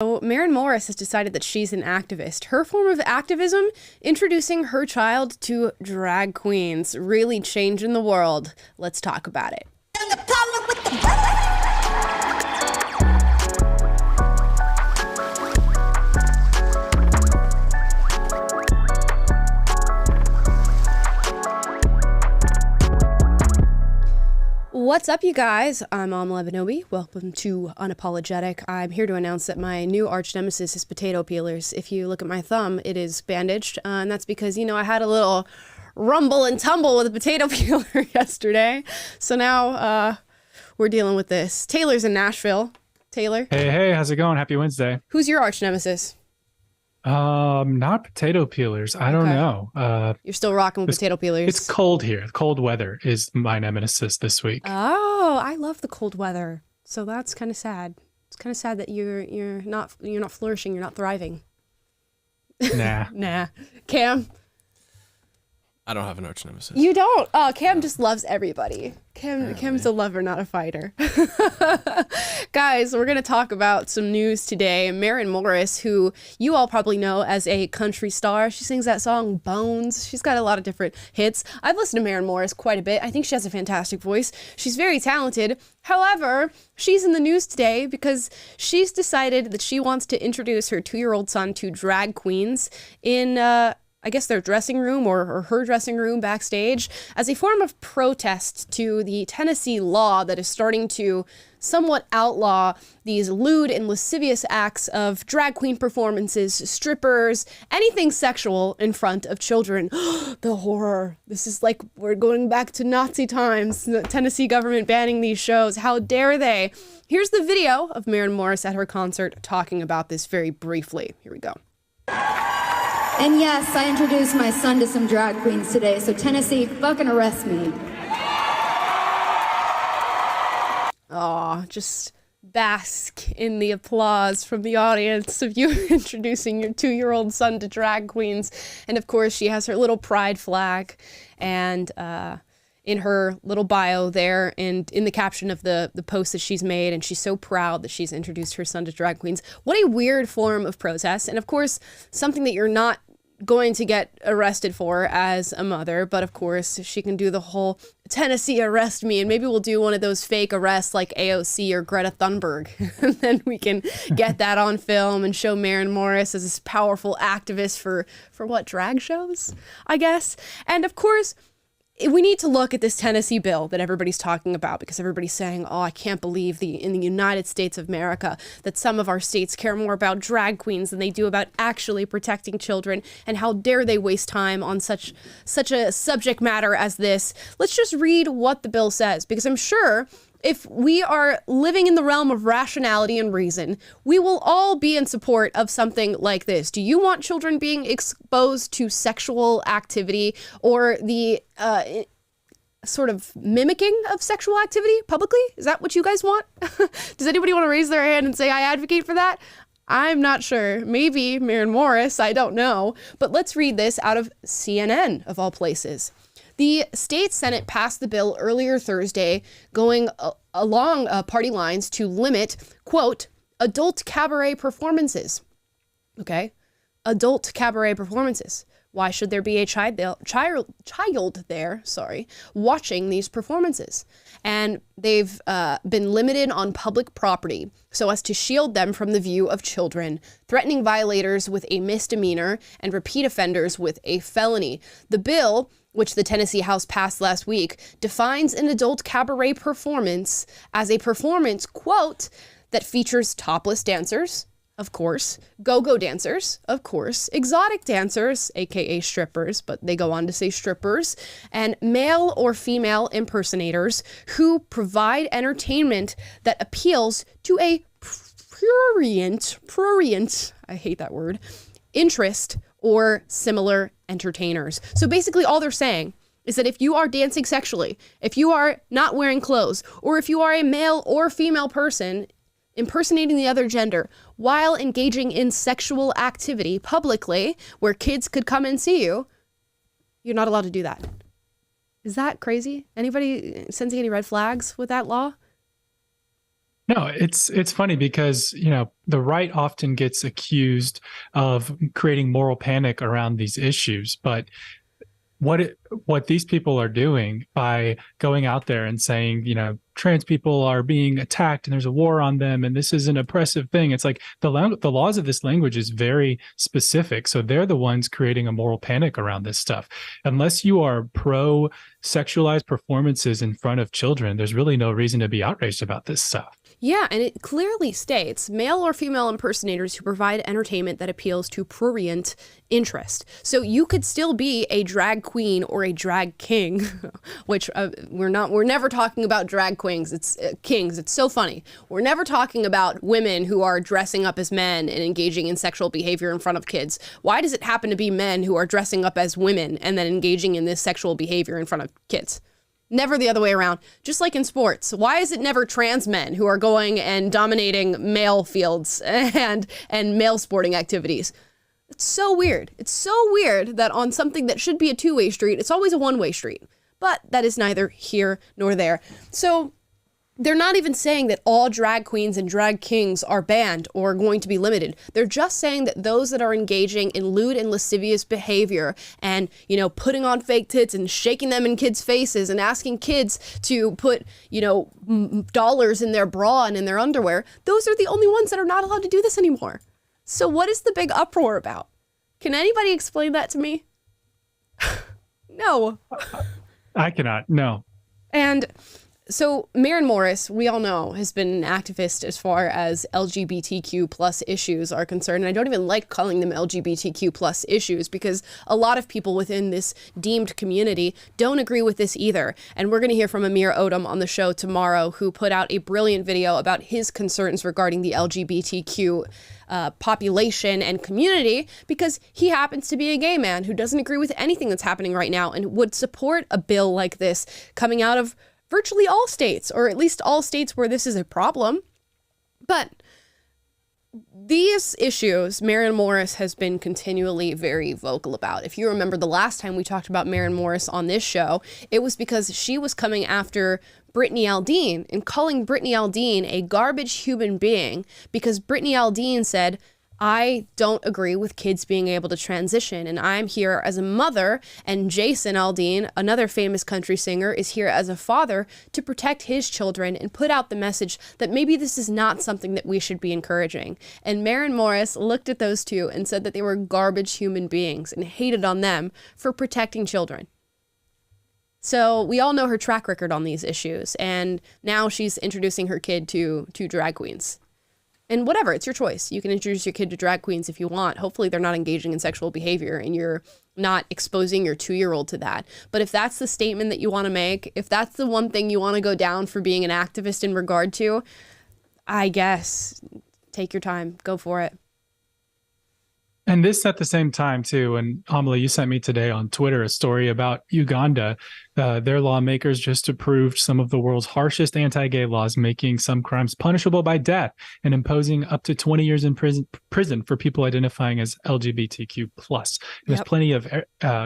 So Maren Morris has decided that she's an activist. Her form of activism, introducing her child to drag queens, really changing the world. Let's talk about it. What's up, you guys? I'm Levinobi. Welcome to Unapologetic. I'm here to announce that my new arch nemesis is potato peelers. If you look at my thumb, it is bandaged, and that's because, I had a little rumble and tumble with a potato peeler yesterday. So now we're dealing with this. Taylor's in Nashville. Taylor? Hey, how's it going? Happy Wednesday. Who's your arch nemesis? Not potato peelers. I don't know. You're still rocking with potato peelers. It's cold here. Cold weather is my nemesis this week. Oh, I love the cold weather. So that's kind of sad. It's kind of sad that you're not flourishing. You're not thriving. Nah. Nah. Cam? I don't have an arch nemesis. You don't? Oh, Cam just loves everybody. Cam's a lover, not a fighter. Guys, we're going to talk about some news today. Maren Morris, who you all probably know as a country star. She sings that song, Bones. She's got a lot of different hits. I've listened to Maren Morris quite a bit. I think she has a fantastic voice. She's very talented. However, she's in the news today because she's decided that she wants to introduce her 2-year-old son to drag queens in I guess their dressing room or her dressing room backstage as a form of protest to the Tennessee law that is starting to somewhat outlaw these lewd and lascivious acts of drag queen performances, strippers, anything sexual in front of children. The horror. This is like we're going back to Nazi times. The Tennessee government banning these shows. How dare they? Here's the video of Maren Morris at her concert talking about this very briefly. Here we go. And yes, I introduced my son to some drag queens today, so Tennessee, fucking arrest me. Aw, just bask in the applause from the audience of you introducing your 2-year-old son to drag queens. And of course, she has her little pride flag and in her little bio there and in the caption of the post that she's made, and she's so proud that she's introduced her son to drag queens. What a weird form of protest, and of course, something that you're not going to get arrested for as a mother, but of course she can do the whole Tennessee arrest me, and maybe we'll do one of those fake arrests like AOC or Greta Thunberg, and then we can get that on film and show Maren Morris as this powerful activist for what, drag shows, I guess. And of course, we need to look at this Tennessee bill that everybody's talking about because everybody's saying, oh, I can't believe in the United States of America that some of our states care more about drag queens than they do about actually protecting children, and how dare they waste time on such a subject matter as this. Let's just read what the bill says, because I'm sure if we are living in the realm of rationality and reason, we will all be in support of something like this. Do you want children being exposed to sexual activity or the sort of mimicking of sexual activity publicly? Is that what you guys want? Does anybody want to raise their hand and say, I advocate for that? I'm not sure. Maybe Maren Morris, I don't know. But let's read this out of CNN, of all places. The state Senate passed the bill earlier Thursday, going along party lines to limit, quote, adult cabaret performances. Okay? Adult cabaret performances. Why should there be a child there, watching these performances? And they've been limited on public property so as to shield them from the view of children, threatening violators with a misdemeanor and repeat offenders with a felony. The bill, which the Tennessee House passed last week, defines an adult cabaret performance as a performance, quote, that features topless dancers, of course, go-go dancers, of course, exotic dancers, aka strippers, but they go on to say strippers, and male or female impersonators who provide entertainment that appeals to a prurient, I hate that word, interest or similar entertainers. So basically all they're saying is that if you are dancing sexually, if you are not wearing clothes, or if you are a male or female person impersonating the other gender while engaging in sexual activity publicly where kids could come and see you, you're not allowed to do that. Is that crazy? Anybody sensing any red flags with that law? No, it's funny because, the right often gets accused of creating moral panic around these issues, but what these people are doing by going out there and saying, trans people are being attacked and there's a war on them and this is an oppressive thing. It's like the laws of this language is very specific. So they're the ones creating a moral panic around this stuff. Unless you are pro sexualized performances in front of children, there's really no reason to be outraged about this stuff. Yeah, and it clearly states male or female impersonators who provide entertainment that appeals to prurient interest. So you could still be a drag queen or a drag king, which we're never talking about drag queens. It's kings. It's so funny. We're never talking about women who are dressing up as men and engaging in sexual behavior in front of kids. Why does it happen to be men who are dressing up as women and then engaging in this sexual behavior in front of kids? Never the other way around. Just like in sports. Why is it never trans men who are going and dominating male fields and male sporting activities? It's so weird. It's so weird that on something that should be a two-way street, it's always a one-way street. But that is neither here nor there. So they're not even saying that all drag queens and drag kings are banned or going to be limited. They're just saying that those that are engaging in lewd and lascivious behavior and, putting on fake tits and shaking them in kids' faces and asking kids to put, dollars in their bra and in their underwear, those are the only ones that are not allowed to do this anymore. So what is the big uproar about? Can anybody explain that to me? No. I cannot. No. And so Maren Morris, we all know, has been an activist as far as LGBTQ plus issues are concerned. And I don't even like calling them LGBTQ plus issues because a lot of people within this deemed community don't agree with this either. And we're going to hear from Amir Odom on the show tomorrow, who put out a brilliant video about his concerns regarding the LGBTQ population and community, because he happens to be a gay man who doesn't agree with anything that's happening right now and would support a bill like this coming out of virtually all states, or at least all states where this is a problem. But these issues, Maren Morris has been continually very vocal about. If you remember the last time we talked about Maren Morris on this show, it was because she was coming after Brittany Aldean and calling Brittany Aldean a garbage human being because Brittany Aldean said, I don't agree with kids being able to transition, and I'm here as a mother, and Jason Aldean, another famous country singer, is here as a father to protect his children and put out the message that maybe this is not something that we should be encouraging. And Maren Morris looked at those two and said that they were garbage human beings and hated on them for protecting children. So we all know her track record on these issues, and now she's introducing her kid to drag queens. And whatever, it's your choice. You can introduce your kid to drag queens if you want. Hopefully they're not engaging in sexual behavior and you're not exposing your 2-year-old to that. But if that's the statement that you want to make, if that's the one thing you want to go down for being an activist in regard to, I guess, take your time, go for it. And this at the same time, too, and Amelie, you sent me today on Twitter a story about Uganda. Their lawmakers just approved some of the world's harshest anti-gay laws, making some crimes punishable by death and imposing up to 20 years in prison for people identifying as LGBTQ+. There's plenty of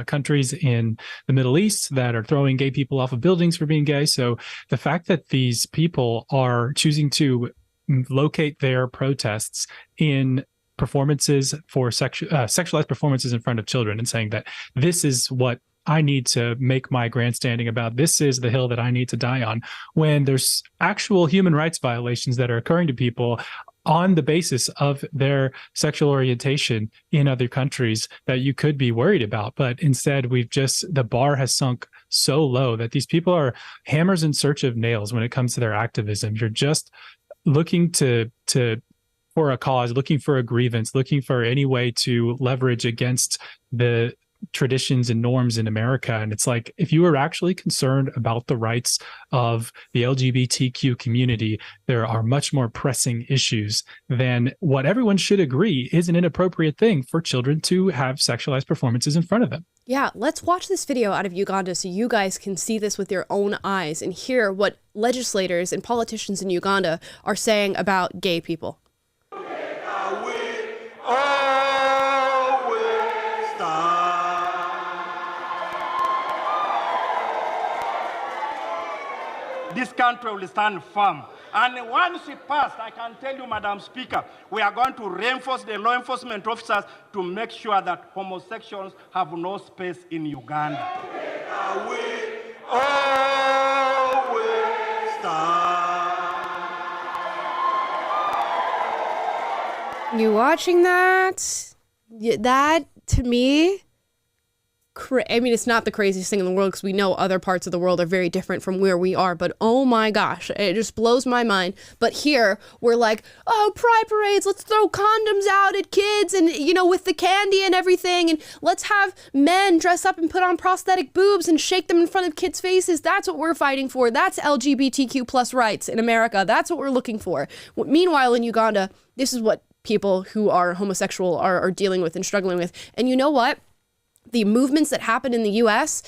countries in the Middle East that are throwing gay people off of buildings for being gay. So the fact that these people are choosing to locate their protests in performances for sexualized performances in front of children and saying that this is what I need to make my grandstanding about, this is the hill that I need to die on, when there's actual human rights violations that are occurring to people on the basis of their sexual orientation in other countries that you could be worried about. But instead, the bar has sunk so low that these people are hammers in search of nails when it comes to their activism. You're just looking for a cause, looking for a grievance, looking for any way to leverage against the traditions and norms in America. And it's like, if you were actually concerned about the rights of the LGBTQ community, there are much more pressing issues than what everyone should agree is an inappropriate thing for children to have sexualized performances in front of them. Yeah, let's watch this video out of Uganda so you guys can see this with your own eyes and hear what legislators and politicians in Uganda are saying about gay people. This country will stand firm And once it passed, I can tell you, Madam Speaker, we are going to reinforce the law enforcement officers to make sure that homosexuals have no space in Uganda. We always stand. You watching that? That, to me, I mean, it's not the craziest thing in the world because we know other parts of the world are very different from where we are, but oh my gosh, it just blows my mind. But here we're like, oh, pride parades, let's throw condoms out at kids and, you know, with the candy and everything, and let's have men dress up and put on prosthetic boobs and shake them in front of kids' faces. That's what we're fighting for. That's LGBTQ plus rights in America. That's what we're looking for. Meanwhile, in Uganda, this is what people who are homosexual are dealing with and struggling with. And you know what? The movements that happen in the US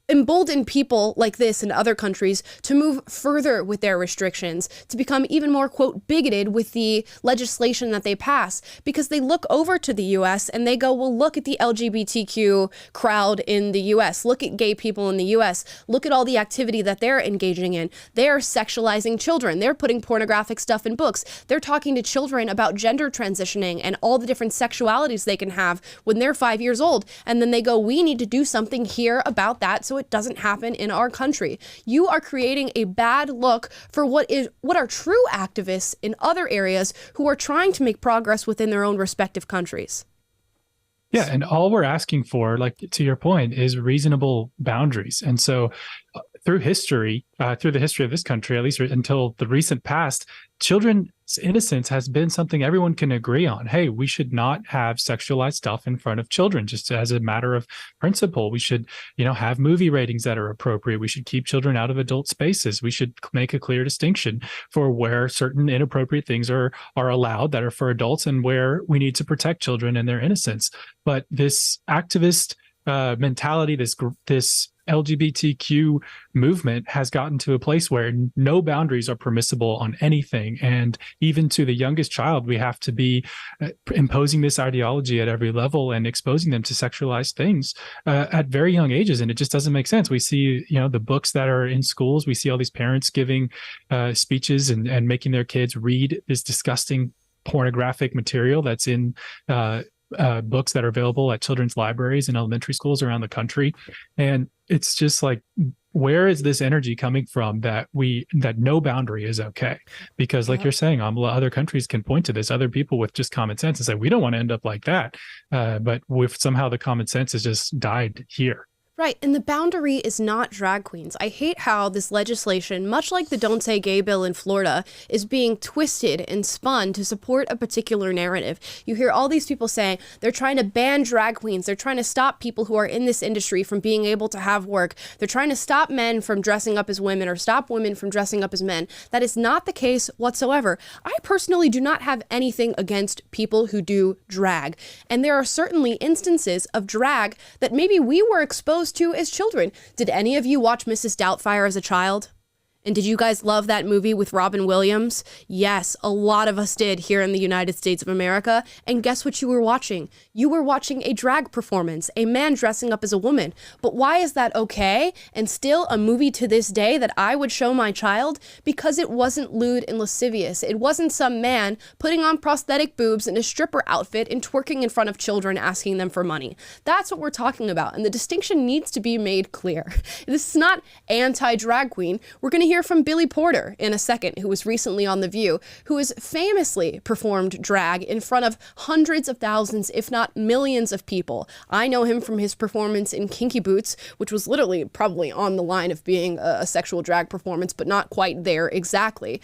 embolden people like this in other countries to move further with their restrictions, to become even more, quote, bigoted with the legislation that they pass, because they look over to the US and they go, well, look at the LGBTQ crowd in the US. Look at gay people in the US. Look at all the activity that they're engaging in. They're sexualizing children. They're putting pornographic stuff in books. They're talking to children about gender transitioning and all the different sexualities they can have when they're 5 years old. And then they go, we need to do something here about that so it doesn't happen in our country. You are creating a bad look for what are true activists in other areas who are trying to make progress within their own respective countries. Yeah, and all we're asking for, like to your point, is reasonable boundaries. And so through the history of this country, at least until the recent past, children's innocence has been something everyone can agree on. Hey, we should not have sexualized stuff in front of children, just as a matter of principle. We should, have movie ratings that are appropriate. We should keep children out of adult spaces. We should make a clear distinction for where certain inappropriate things are allowed that are for adults and where we need to protect children and their innocence. But this activist mentality, this LGBTQ movement has gotten to a place where no boundaries are permissible on anything. And even to the youngest child, we have to be imposing this ideology at every level and exposing them to sexualized things at very young ages. And it just doesn't make sense. We see, the books that are in schools. We see all these parents giving speeches and making their kids read this disgusting pornographic material that's in books that are available at children's libraries and elementary schools around the country. And it's just like, where is this energy coming from that no boundary is okay? Because like you're saying, other countries can point to this, other people with just common sense and say, we don't want to end up like that. But with somehow the common sense has just died here. Right, and the boundary is not drag queens. I hate how this legislation, much like the Don't Say Gay bill in Florida, is being twisted and spun to support a particular narrative. You hear all these people saying they're trying to ban drag queens. They're trying to stop people who are in this industry from being able to have work. They're trying to stop men from dressing up as women or stop women from dressing up as men. That is not the case whatsoever. I personally do not have anything against people who do drag. And there are certainly instances of drag that maybe we were exposed to as children. Did any of you watch Mrs. Doubtfire as a child? And did you guys love that movie with Robin Williams? Yes, a lot of us did here in the United States of America. And guess what you were watching? You were watching a drag performance, a man dressing up as a woman. But why is that okay? And still a movie to this day that I would show my child? Because it wasn't lewd and lascivious. It wasn't some man putting on prosthetic boobs and a stripper outfit and twerking in front of children asking them for money. That's what we're talking about. And the distinction needs to be made clear. This is not anti-drag queen. We're going to hear from Billy Porter in a second, who was recently on The View, who has famously performed drag in front of hundreds of thousands, if not millions of people. I know him from his performance in Kinky Boots, which was literally probably on the line of being a sexual drag performance, but not quite there exactly.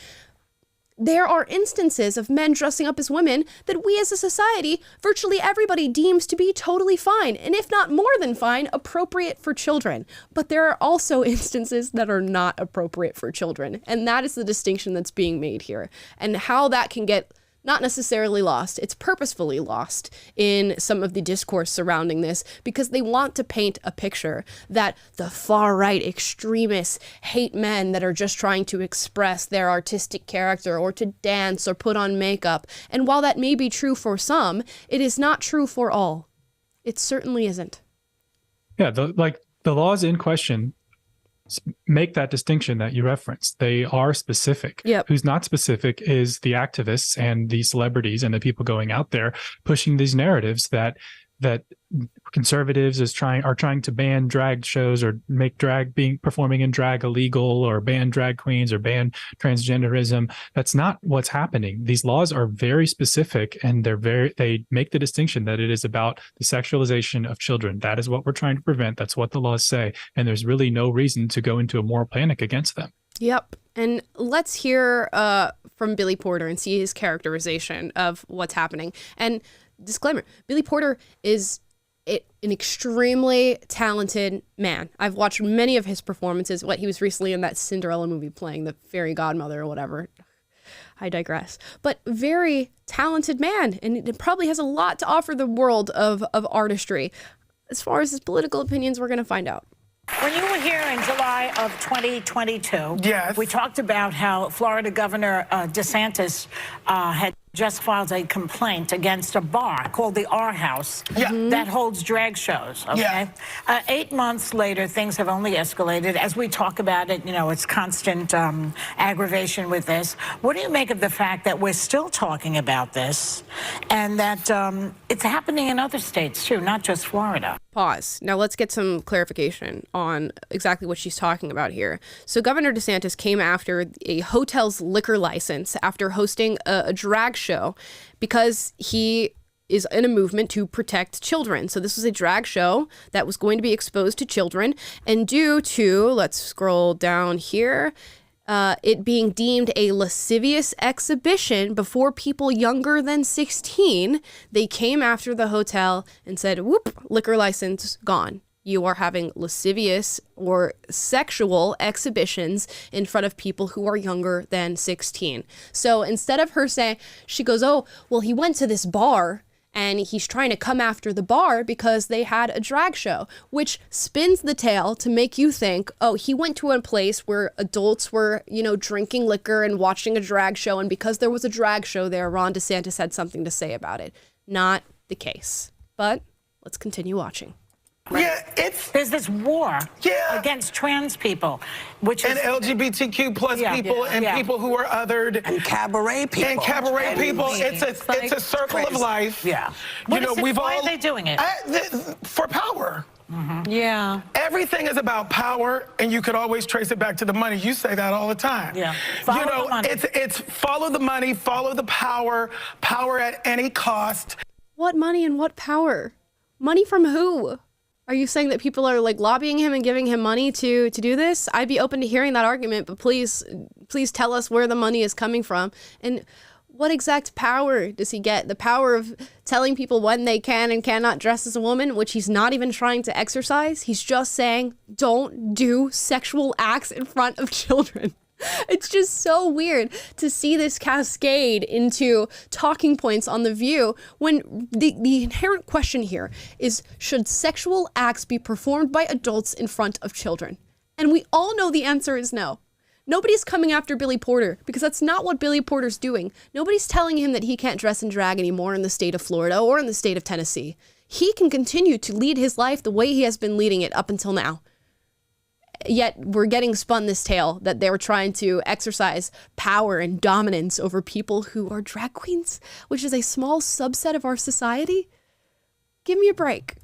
There are instances of men dressing up as women that we as a society, virtually everybody deems to be totally fine, and if not more than fine, appropriate for children. But there are also instances that are not appropriate for children, and that is the distinction that's being made here. And how that can get not necessarily lost, it's purposefully lost in some of the discourse surrounding this, because they want to paint a picture that the far-right extremists hate men that are just trying to express their artistic character or to dance or put on makeup. And while that may be true for some, it is not true for all. It certainly isn't. Yeah, the laws in question make that distinction that you referenced. They are specific. Yep. Who's not specific is the activists and the celebrities and the people going out there pushing these narratives that conservatives are trying to ban drag shows or make performing in drag illegal, or ban drag queens or ban transgenderism. That's not what's happening. These laws are very specific, and they make the distinction that it is about the sexualization of children. That is what we're trying to prevent. That's what the laws say. And there's really no reason to go into a moral panic against them. Yep. And let's hear from Billy Porter and see his characterization of what's happening. And disclaimer, Billy Porter is an extremely talented man. I've watched many of his performances. He was recently in that Cinderella movie playing the fairy godmother or whatever. I digress. But very talented man, and it probably has a lot to offer the world of artistry. As far as his political opinions, we're going to find out. When you were here in July of 2022, yes, we talked about how Florida Governor DeSantis had just filed a complaint against a bar called the R House that holds drag shows. Okay, 8 months later, things have only escalated. As we talk about it, it's constant aggravation with this. What do you make of the fact that we're still talking about this, and that it's happening in other states too, not just Florida? Pause. Now let's get some clarification on exactly what she's talking about here. So Governor DeSantis came after a hotel's liquor license after hosting a drag show because he is in a movement to protect children. So this was a drag show that was going to be exposed to children, and due to, let's scroll down here, it being deemed a lascivious exhibition before people younger than 16, they came after the hotel and said, whoop, liquor license gone. You are having lascivious or sexual exhibitions in front of people who are younger than 16. So instead of her saying, she goes, oh, well, he went to this bar and he's trying to come after the bar because they had a drag show, which spins the tale to make you think, oh, he went to a place where adults were, drinking liquor and watching a drag show. And because there was a drag show there, Ron DeSantis had something to say about it. Not the case. But let's continue watching. Yeah, there's this war against trans people, which is LGBTQ plus people and people who are othered and cabaret people. It's a circle of life. Yeah. Why are they doing it? For power. Mm-hmm. Yeah. Everything is about power, and you could always trace it back to the money. You say that all the time. Yeah. Follow the money. It's follow the money, follow the power at any cost. What money and what power? Money from who? Are you saying that people are lobbying him and giving him money to do this? I'd be open to hearing that argument, but please tell us where the money is coming from. And what exact power does he get? The power of telling people when they can and cannot dress as a woman, which he's not even trying to exercise. He's just saying, don't do sexual acts in front of children. It's just so weird to see this cascade into talking points on The View when the inherent question here is, should sexual acts be performed by adults in front of children? And we all know the answer is no. Nobody's coming after Billy Porter because that's not what Billy Porter's doing. Nobody's telling him that he can't dress in drag anymore in the state of Florida or in the state of Tennessee. He can continue to lead his life the way he has been leading it up until now. Yet we're getting spun this tale that they're trying to exercise power and dominance over people who are drag queens, which is a small subset of our society. Give me a break.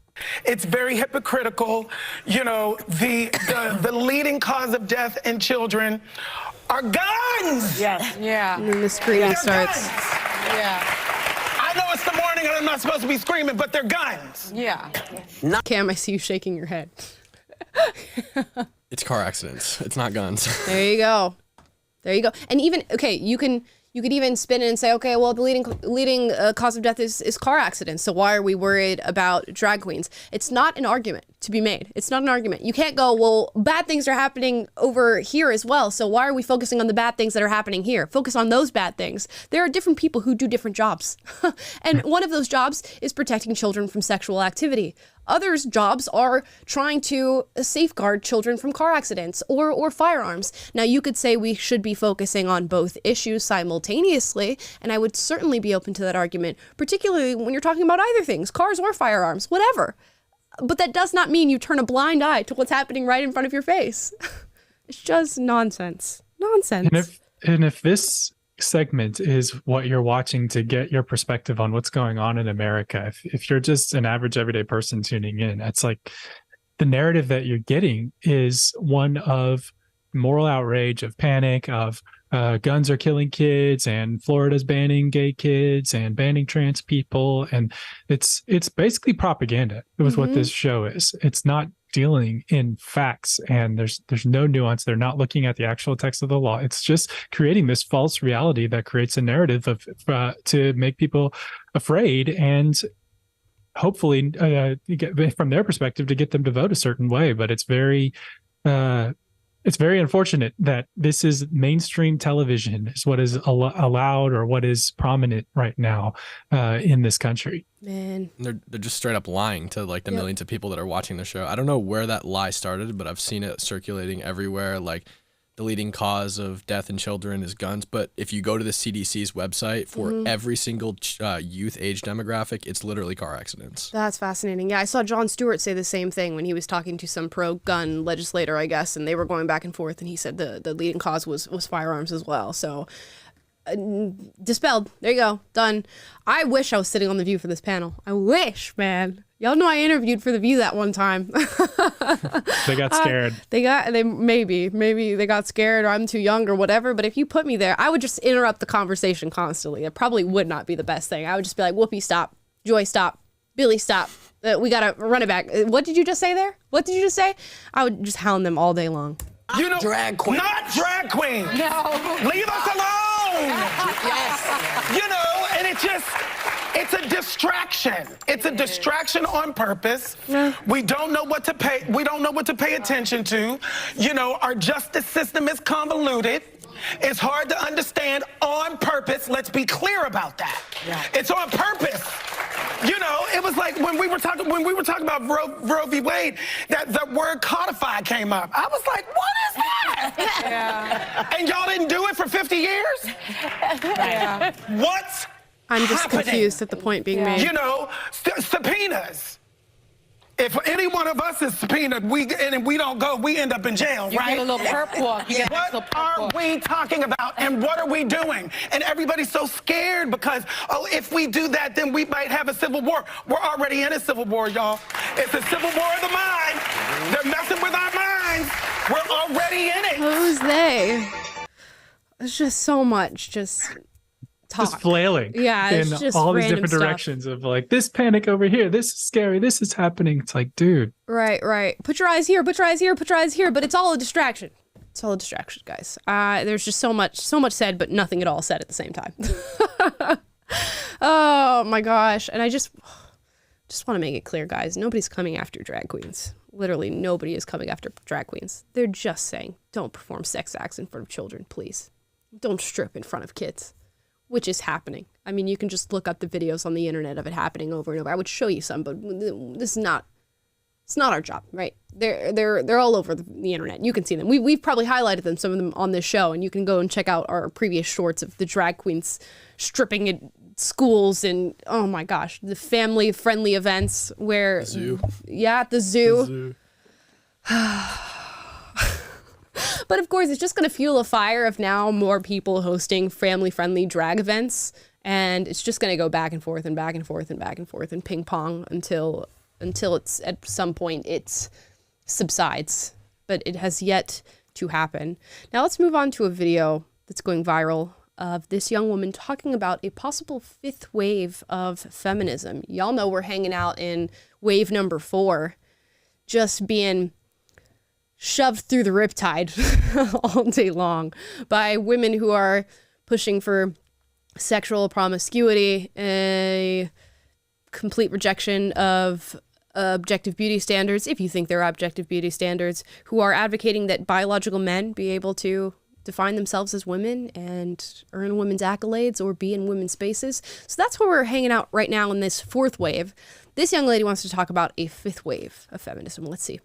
It's very hypocritical. The leading cause of death in children are guns. Yes. Yeah. And then the screaming starts. Guns. Yeah. I know it's the morning and I'm not supposed to be screaming, but they're guns. Yeah. Cam, I see you shaking your head. It's car accidents. It's not guns. There you go. And even, okay, you could even spin it and say, okay, well, the leading cause of death is car accidents. So why are we worried about drag queens? It's not an argument to be made. It's not an argument. You can't go, well, bad things are happening over here as well. So why are we focusing on the bad things that are happening here? Focus on those bad things. There are different people who do different jobs. And one of those jobs is protecting children from sexual activity. Others' jobs are trying to safeguard children from car accidents or firearms. Now, you could say we should be focusing on both issues simultaneously, and I would certainly be open to that argument, particularly when you're talking about either things, cars or firearms, whatever. But that does not mean you turn a blind eye to what's happening right in front of your face. It's just nonsense. Nonsense. And if this segment is what you're watching to get your perspective on what's going on in America, if you're just an average everyday person tuning in, it's like the narrative that you're getting is one of moral outrage, of panic, of guns are killing kids, and Florida's banning gay kids and banning trans people, and it's basically propaganda. It was what this show is. It's not dealing in facts, and there's no nuance. They're not looking at the actual text of the law. It's just creating this false reality that creates a narrative of to make people afraid, and hopefully from their perspective to get them to vote a certain way. But it's very unfortunate that this is mainstream television, is what is allowed or what is prominent right now in this country. Man, they're just straight up lying to like the millions of people that are watching the show. I don't know where that lie started, but I've seen it circulating everywhere. Like, the leading cause of death in children is guns. But if you go to the CDC's website for every single youth age demographic, it's literally car accidents. that's fascinating. Yeah, I saw Jon Stewart say the same thing when he was talking to some pro-gun legislator, I guess, and they were going back and forth, and he said the leading cause was firearms as well. So dispelled. There you go. Done. I wish I was sitting on The View for this panel. I wish, man. Y'all know I interviewed for The View that one time. They got scared. Maybe they got scared, or I'm too young or whatever. But if you put me there, I would just interrupt the conversation constantly. It probably would not be the best thing. I would just be like, Whoopi, stop. Joy, stop. Billy, stop. We got to run it back. What did you just say there? What did you just say? I would just hound them all day long. You know, Drag queen. Not drag queen. No. Leave us alone. Yes. You know, and it's a distraction. It's a distraction on purpose. We don't know what to pay. We don't know what to pay attention to. You know, our justice system is convoluted. It's hard to understand on purpose. Let's be clear about that. Yeah. It's on purpose. You know, it was like when we were talking about Roe v. Wade, that the word codified came up. I was like, what is that? Yeah. And y'all didn't do it for 50 years? Yeah. What's I'm just happening? Confused at the point being made. You know, subpoenas. If any one of us is subpoenaed, and we don't go, we end up in jail, You right? get a little perp walk. What are we talking about, and what are we doing? And everybody's so scared because, if we do that, then we might have a civil war. We're already in a civil war, y'all. It's a civil war of the mind. They're messing with our minds. We're already in it. Who's they? It's just so much, just flailing it's in just all these random different stuff. directions of like, this panic over here, this is scary, this is happening. It's like, dude. Right. Put your eyes here, put your eyes here, put your eyes here, but it's all a distraction. It's all a distraction, guys. There's just so much said, but nothing at all said at the same time. Oh my gosh. And I just want to make it clear, guys, nobody's coming after drag queens. Literally nobody is coming after drag queens. They're just saying, don't perform sex acts in front of children, please. Don't strip in front of kids. Which is happening. I mean, you can just look up the videos on the internet of it happening over and over. I would show you some, but this is not. It's not our job, right? They're all over the internet. You can see them. We've probably highlighted them, some of them on this show, and you can go and check out our previous shorts of the drag queens stripping at schools and oh my gosh, the family-friendly events where the zoo. Yeah, at the zoo. But of course, it's just going to fuel a fire of now more people hosting family-friendly drag events, and it's just going to go back and forth and back and forth and back and forth and ping pong until it's at some point it subsides. But it has yet to happen. Now let's move on to a video that's going viral of this young woman talking about a possible fifth wave of feminism. Y'all know we're hanging out in wave number 4, just being shoved through the riptide all day long by women who are pushing for sexual promiscuity, a complete rejection of objective beauty standards, if you think they're objective beauty standards, who are advocating that biological men be able to define themselves as women and earn women's accolades or be in women's spaces. So that's where we're hanging out right now in this 4th wave. This young lady wants to talk about a 5th wave of feminism. Let's see.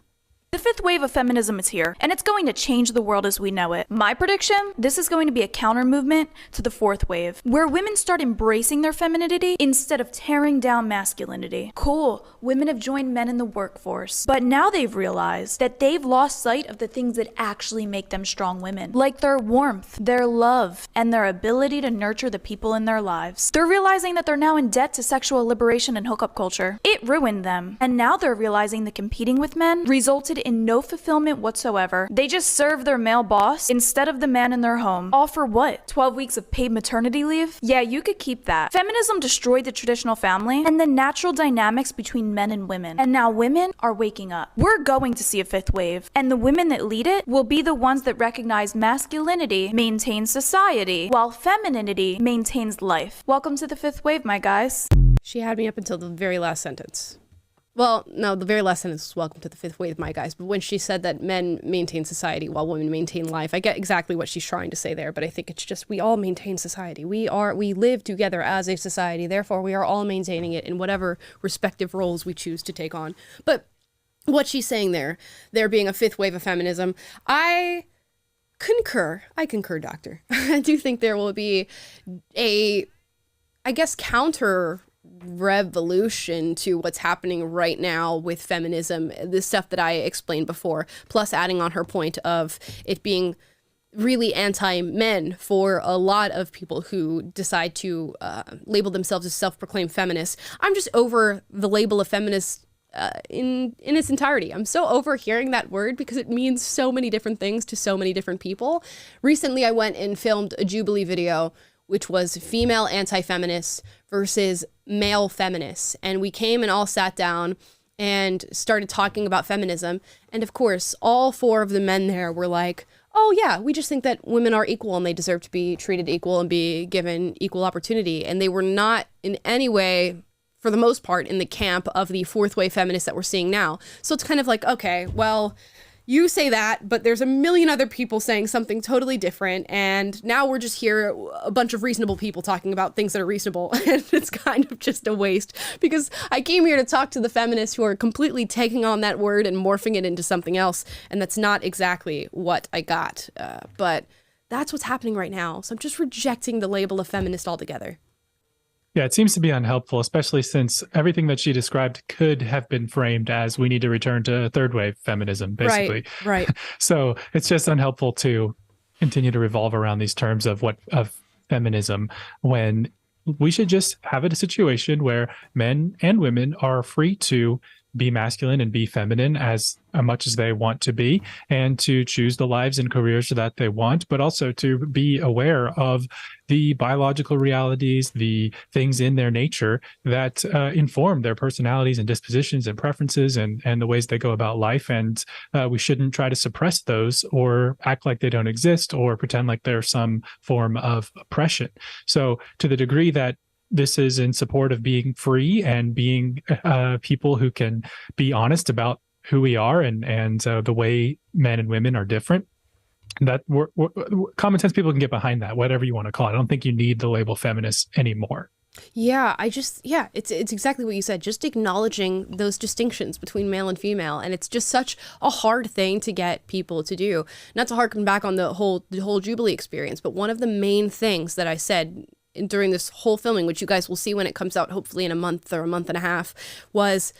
The fifth wave of feminism is here, and it's going to change the world as we know it. My prediction, this is going to be a counter movement to the fourth wave, where women start embracing their femininity instead of tearing down masculinity. Cool, women have joined men in the workforce, but now they've realized that they've lost sight of the things that actually make them strong women, like their warmth, their love, and their ability to nurture the people in their lives. They're realizing that they're now in debt to sexual liberation and hookup culture. It ruined them, and now they're realizing that competing with men resulted in no fulfillment whatsoever. They just serve their male boss instead of the man in their home. All for what? 12 weeks of paid maternity leave? Yeah, you could keep that. Feminism destroyed the traditional family and the natural dynamics between men and women. And now women are waking up. We're going to see a fifth wave, and the women that lead it will be the ones that recognize masculinity maintains society, while femininity maintains life. Welcome to the fifth wave, my guys. She had me up until the very last sentence. Well, no, the very last sentence was welcome to the fifth wave, my guys. But when she said that men maintain society while women maintain life, I get exactly what she's trying to say there. But I think it's just we all maintain society. We live together as a society. Therefore, we are all maintaining it in whatever respective roles we choose to take on. But what she's saying there being a fifth wave of feminism, I concur, Doctor. I do think there will be a, I guess, counter revolution to what's happening right now with feminism, the stuff that I explained before, plus adding on her point of it being really anti-men for a lot of people who decide to label themselves as self-proclaimed feminists. I'm just over the label of feminist in its entirety. I'm so over hearing that word because it means so many different things to so many different people. Recently, I went and filmed a Jubilee video, which was female anti-feminists versus male feminists. And we came and all sat down and started talking about feminism. And of course, all four of the men there were like, oh yeah, we just think that women are equal and they deserve to be treated equal and be given equal opportunity. And they were not in any way, for the most part, in the camp of the fourth wave feminists that we're seeing now. So it's kind of like, okay, well, you say that, but there's a million other people saying something totally different. And now we're just here, a bunch of reasonable people talking about things that are reasonable. And it's kind of just a waste because I came here to talk to the feminists who are completely taking on that word and morphing it into something else. And that's not exactly what I got. But that's what's happening right now. So I'm just rejecting the label of feminist altogether. Yeah, it seems to be unhelpful, especially since everything that she described could have been framed as we need to return to third wave feminism, basically. Right. So it's just unhelpful to continue to revolve around these terms of feminism when we should just have a situation where men and women are free to be masculine and be feminine as much as they want to be, and to choose the lives and careers that they want, but also to be aware of the biological realities, the things in their nature that inform their personalities and dispositions and preferences and the ways they go about life. And we shouldn't try to suppress those or act like they don't exist or pretend like they're some form of oppression. So to the degree that this is in support of being free and being people who can be honest about who we are and the way men and women are different, that we're common sense people can get behind that, whatever you want to call it. I don't think you need the label feminist anymore. Yeah, it's exactly what you said, just acknowledging those distinctions between male and female. And it's just such a hard thing to get people to do. Not to harken back on the whole Jubilee experience, but one of the main things that I said during this whole filming, which you guys will see when it comes out, hopefully in a month or a month and a half, was,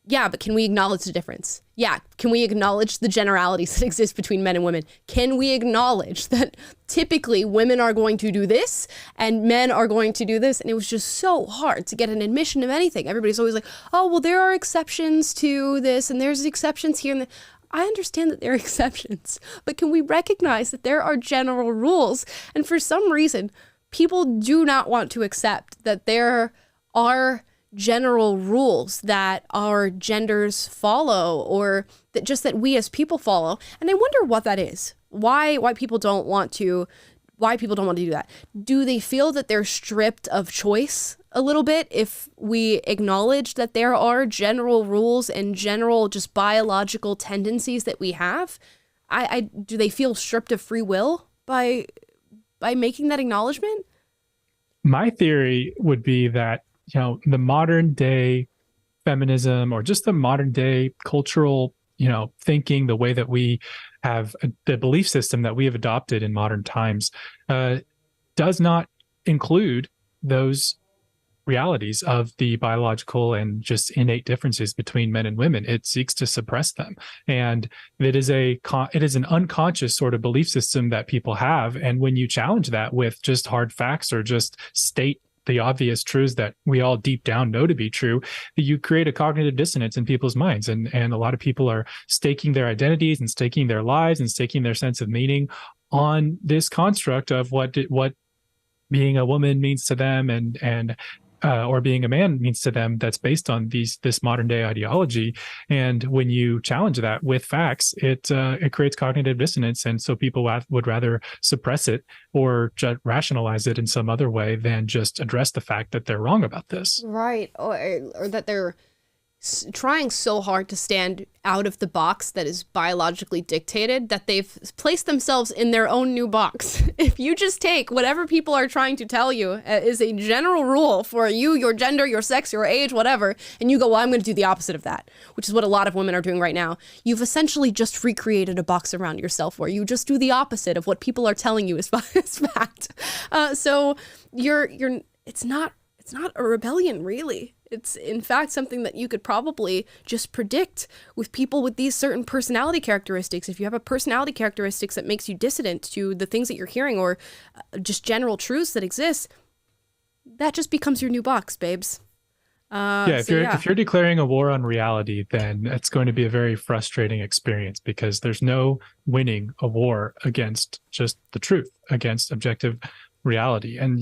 yeah, but can we acknowledge the difference? Yeah, can we acknowledge the generalities that exist between men and women? Can we acknowledge that typically women are going to do this and men are going to do this? And it was just so hard to get an admission of anything. Everybody's always like, oh, well, there are exceptions to this and there's exceptions here and there. I understand that there are exceptions, but can we recognize that there are general rules? And for some reason, people do not want to accept that there are general rules that our genders follow, or that we as people follow. And I wonder what that is. Why people don't want to do that. Do they feel that they're stripped of choice a little bit if we acknowledge that there are general rules and general just biological tendencies that we have? Do they feel stripped of free will by making that acknowledgement? My theory would be that, the modern day feminism or just the modern day cultural thinking, the way that we have the belief system that we have adopted in modern times does not include those realities of the biological and just innate differences between men and women. It seeks to suppress them, and it is an unconscious sort of belief system that people have. And when you challenge that with just hard facts or just state the obvious truths that we all deep down know to be true, you create a cognitive dissonance in people's minds. And a lot of people are staking their identities and staking their lives and staking their sense of meaning on this construct of what being a woman means to them and or being a man means to them, that's based on this modern day ideology. And when you challenge that with facts, it creates cognitive dissonance. And so people would rather suppress it or rationalize it in some other way than just address the fact that they're wrong about this. Right. Or that they're trying so hard to stand out of the box that is biologically dictated that they've placed themselves in their own new box. If you just take whatever people are trying to tell you is a general rule for you, your gender, your sex, your age, whatever, and you go, well, I'm going to do the opposite of that, which is what a lot of women are doing right now. You've essentially just recreated a box around yourself where you just do the opposite of what people are telling you is fact. So it's not a rebellion, really. It's, in fact, something that you could probably just predict with people with these certain personality characteristics. If you have a personality characteristics that makes you dissident to the things that you're hearing or just general truths that exist, that just becomes your new box, babes. If you're declaring a war on reality, then it's going to be a very frustrating experience, because there's no winning a war against just the truth, against objective reality. And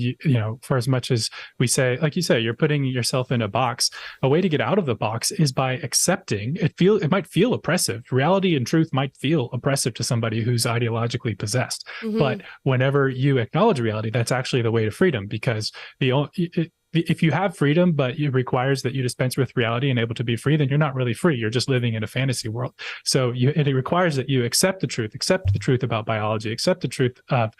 for as much as we say, like you say, you're putting yourself in a box, a way to get out of the box is by accepting it. It might feel oppressive. Reality and truth might feel oppressive to somebody who's ideologically possessed. Mm-hmm. But whenever you acknowledge reality, that's actually the way to freedom, because if you have freedom, but it requires that you dispense with reality and able to be free, then you're not really free. You're just living in a fantasy world. So it requires that you accept the truth about biology, accept the truth of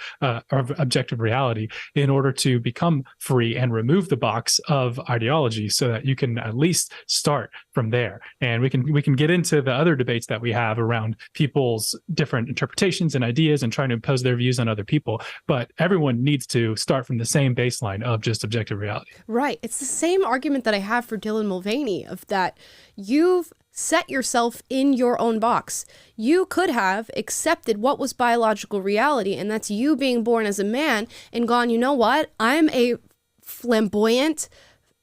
objective reality in order to become free and remove the box of ideology, so that you can at least start from there. And we can get into the other debates that we have around people's different interpretations and ideas and trying to impose their views on other people. But everyone needs to start from the same baseline of just objective reality. Right. It's the same argument that I have for Dylan Mulvaney, of that you've set yourself in your own box. You could have accepted what was biological reality, and that's you being born as a man, and gone, you know what? I'm a flamboyant,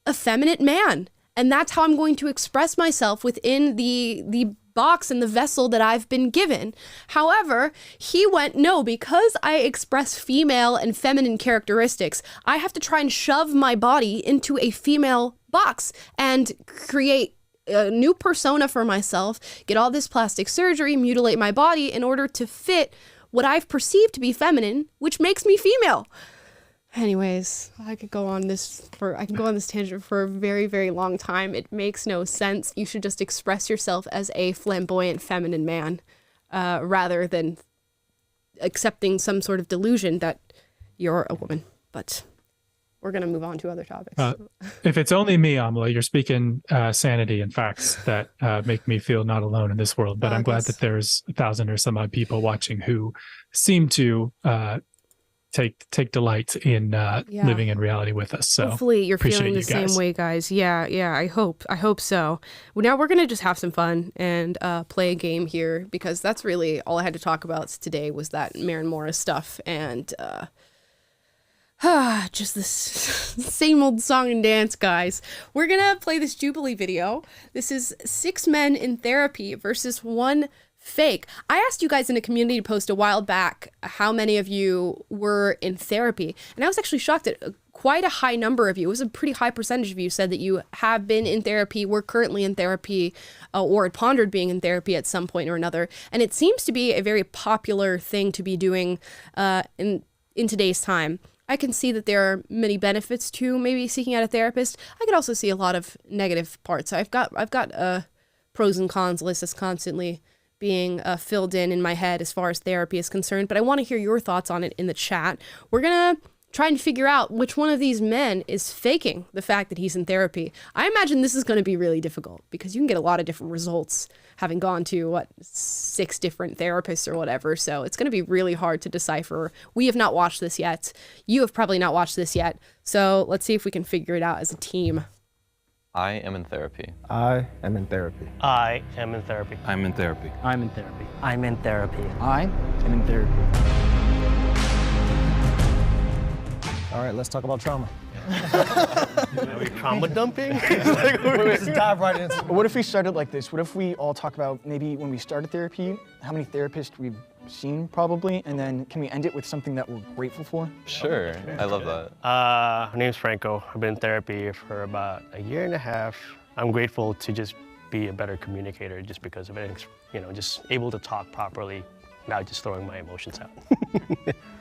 effeminate man, and that's how I'm going to express myself within the box and the vessel that I've been given. However, he went, no, because I express female and feminine characteristics, I have to try and shove my body into a female box and create a new persona for myself, get all this plastic surgery, mutilate my body in order to fit what I've perceived to be feminine, which makes me female. Anyways, I could go on this tangent for a very, very long time. It makes no sense. You should just express yourself as a flamboyant feminine man, rather than accepting some sort of delusion that you're a woman. But we're going to move on to other topics. If it's only me, Amala, you're speaking sanity and facts that make me feel not alone in this world. But I'm glad that there's 1,000 or some odd people watching who seem to take delight in living in reality with us. So hopefully you're feeling the same way, guys. Yeah, I hope so. Well, now we're gonna just have some fun and play a game here, because that's really all I had to talk about today was that Maren Morris stuff, and just this same old song and dance, guys. We're gonna play this Jubilee video. This is 6 men in therapy versus 1 fake. I asked you guys in a community post a while back how many of you were in therapy, and I was actually shocked at quite a high number of you. It was a pretty high percentage of you said that you have been in therapy, were currently in therapy, or had pondered being in therapy at some point or another. And it seems to be a very popular thing to be doing in today's time. I can see that there are many benefits to maybe seeking out a therapist. I could also see a lot of negative parts. I've got a pros and cons list that's constantly being filled in my head as far as therapy is concerned, but I want to hear your thoughts on it in the chat. We're gonna trying to figure out which one of these men is faking the fact that he's in therapy. I imagine this is going to be really difficult because you can get a lot of different results having gone to 6 different therapists or whatever. So it's going to be really hard to decipher. We have not watched this yet. You have probably not watched this yet. So let's see if we can figure it out as a team. I am in therapy. I am in therapy. I am in therapy. I'm in therapy. I'm in therapy. I'm in therapy. I am in therapy. All right, let's talk about trauma. Are we trauma dumping? Let's dive right into it. What if we started like this? What if we all talk about maybe when we started therapy, how many therapists we've seen probably, and then can we end it with something that we're grateful for? Sure, I love that. My name's Franco. I've been in therapy for about 1.5 years. I'm grateful to just be a better communicator just because of it. You know, just able to talk properly, not just throwing my emotions out.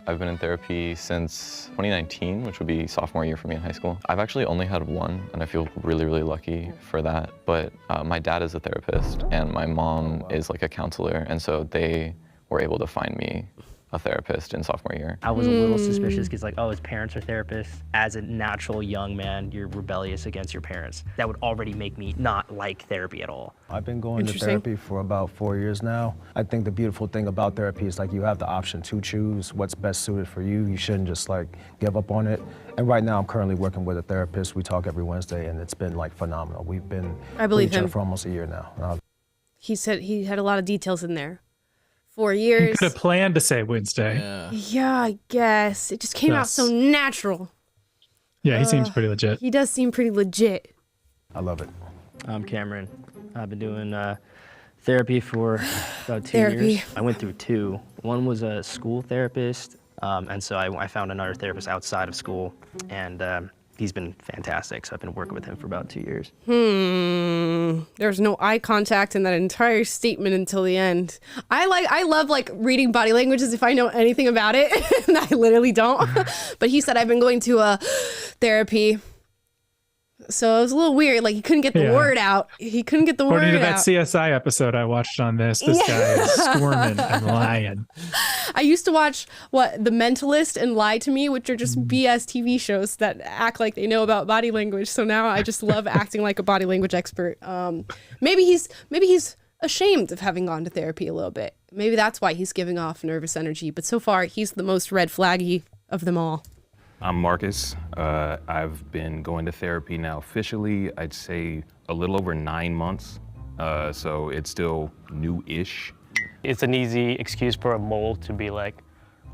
I've been in therapy since 2019, which would be sophomore year for me in high school. I've actually only had one, and I feel really, really lucky for that. But my dad is a therapist, and my mom is like a counselor, and so they were able to find me a therapist in sophomore year. I was a little suspicious because like, oh, his parents are therapists. As a natural young man, you're rebellious against your parents. That would already make me not like therapy at all. I've been going to therapy for about 4 years now. I think the beautiful thing about therapy is like you have the option to choose what's best suited for you. You shouldn't just like give up on it. And right now I'm currently working with a therapist. We talk every Wednesday and it's been like phenomenal. We've been with each other for almost a year now. He said he had a lot of details in there. 4 years. Could have planned to say Wednesday. Yeah, I guess. It just came out so natural. Yeah, he seems pretty legit. He does seem pretty legit. I love it. I'm Cameron. I've been doing therapy for about 2 years. I went through 2. One was a school therapist, and so I found another therapist outside of school, and he's been fantastic, so I've been working with him for about 2 years. There's no eye contact in that entire statement until the end. I love like reading body language as if I know anything about it, and I literally don't. But he said I've been going to therapy. So it was a little weird. Like he couldn't get the word out. He couldn't get the word out. According to that CSI episode I watched on this guy is squirming and lying. I used to watch The Mentalist and Lie to Me, which are just BS TV shows that act like they know about body language. So now I just love acting like a body language expert. Maybe he's ashamed of having gone to therapy a little bit. Maybe that's why he's giving off nervous energy. But so far, he's the most red flaggy of them all. I'm Marcus. I've been going to therapy now officially, I'd say a little over 9 months. So it's still new-ish. It's an easy excuse for a mole to be like,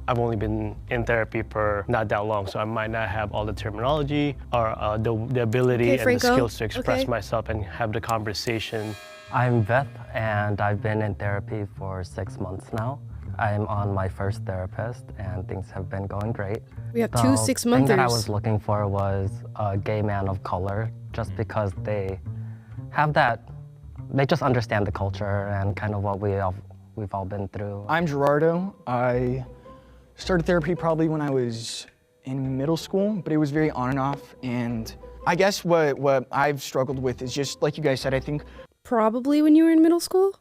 I've only been in therapy for not that long, so I might not have all the terminology or the ability and the skills to express myself and have the conversation. I'm Veth, and I've been in therapy for 6 months now. I'm on my first therapist, and things have been going great. We have 2 6-monthers. The thing that I was looking for was a gay man of color, just because they have that, they just understand the culture and kind of what we've all been through. I'm Gerardo. I started therapy probably when I was in middle school, but it was very on and off. And I guess what I've struggled with is just, like you guys said, I think. Probably when you were in middle school?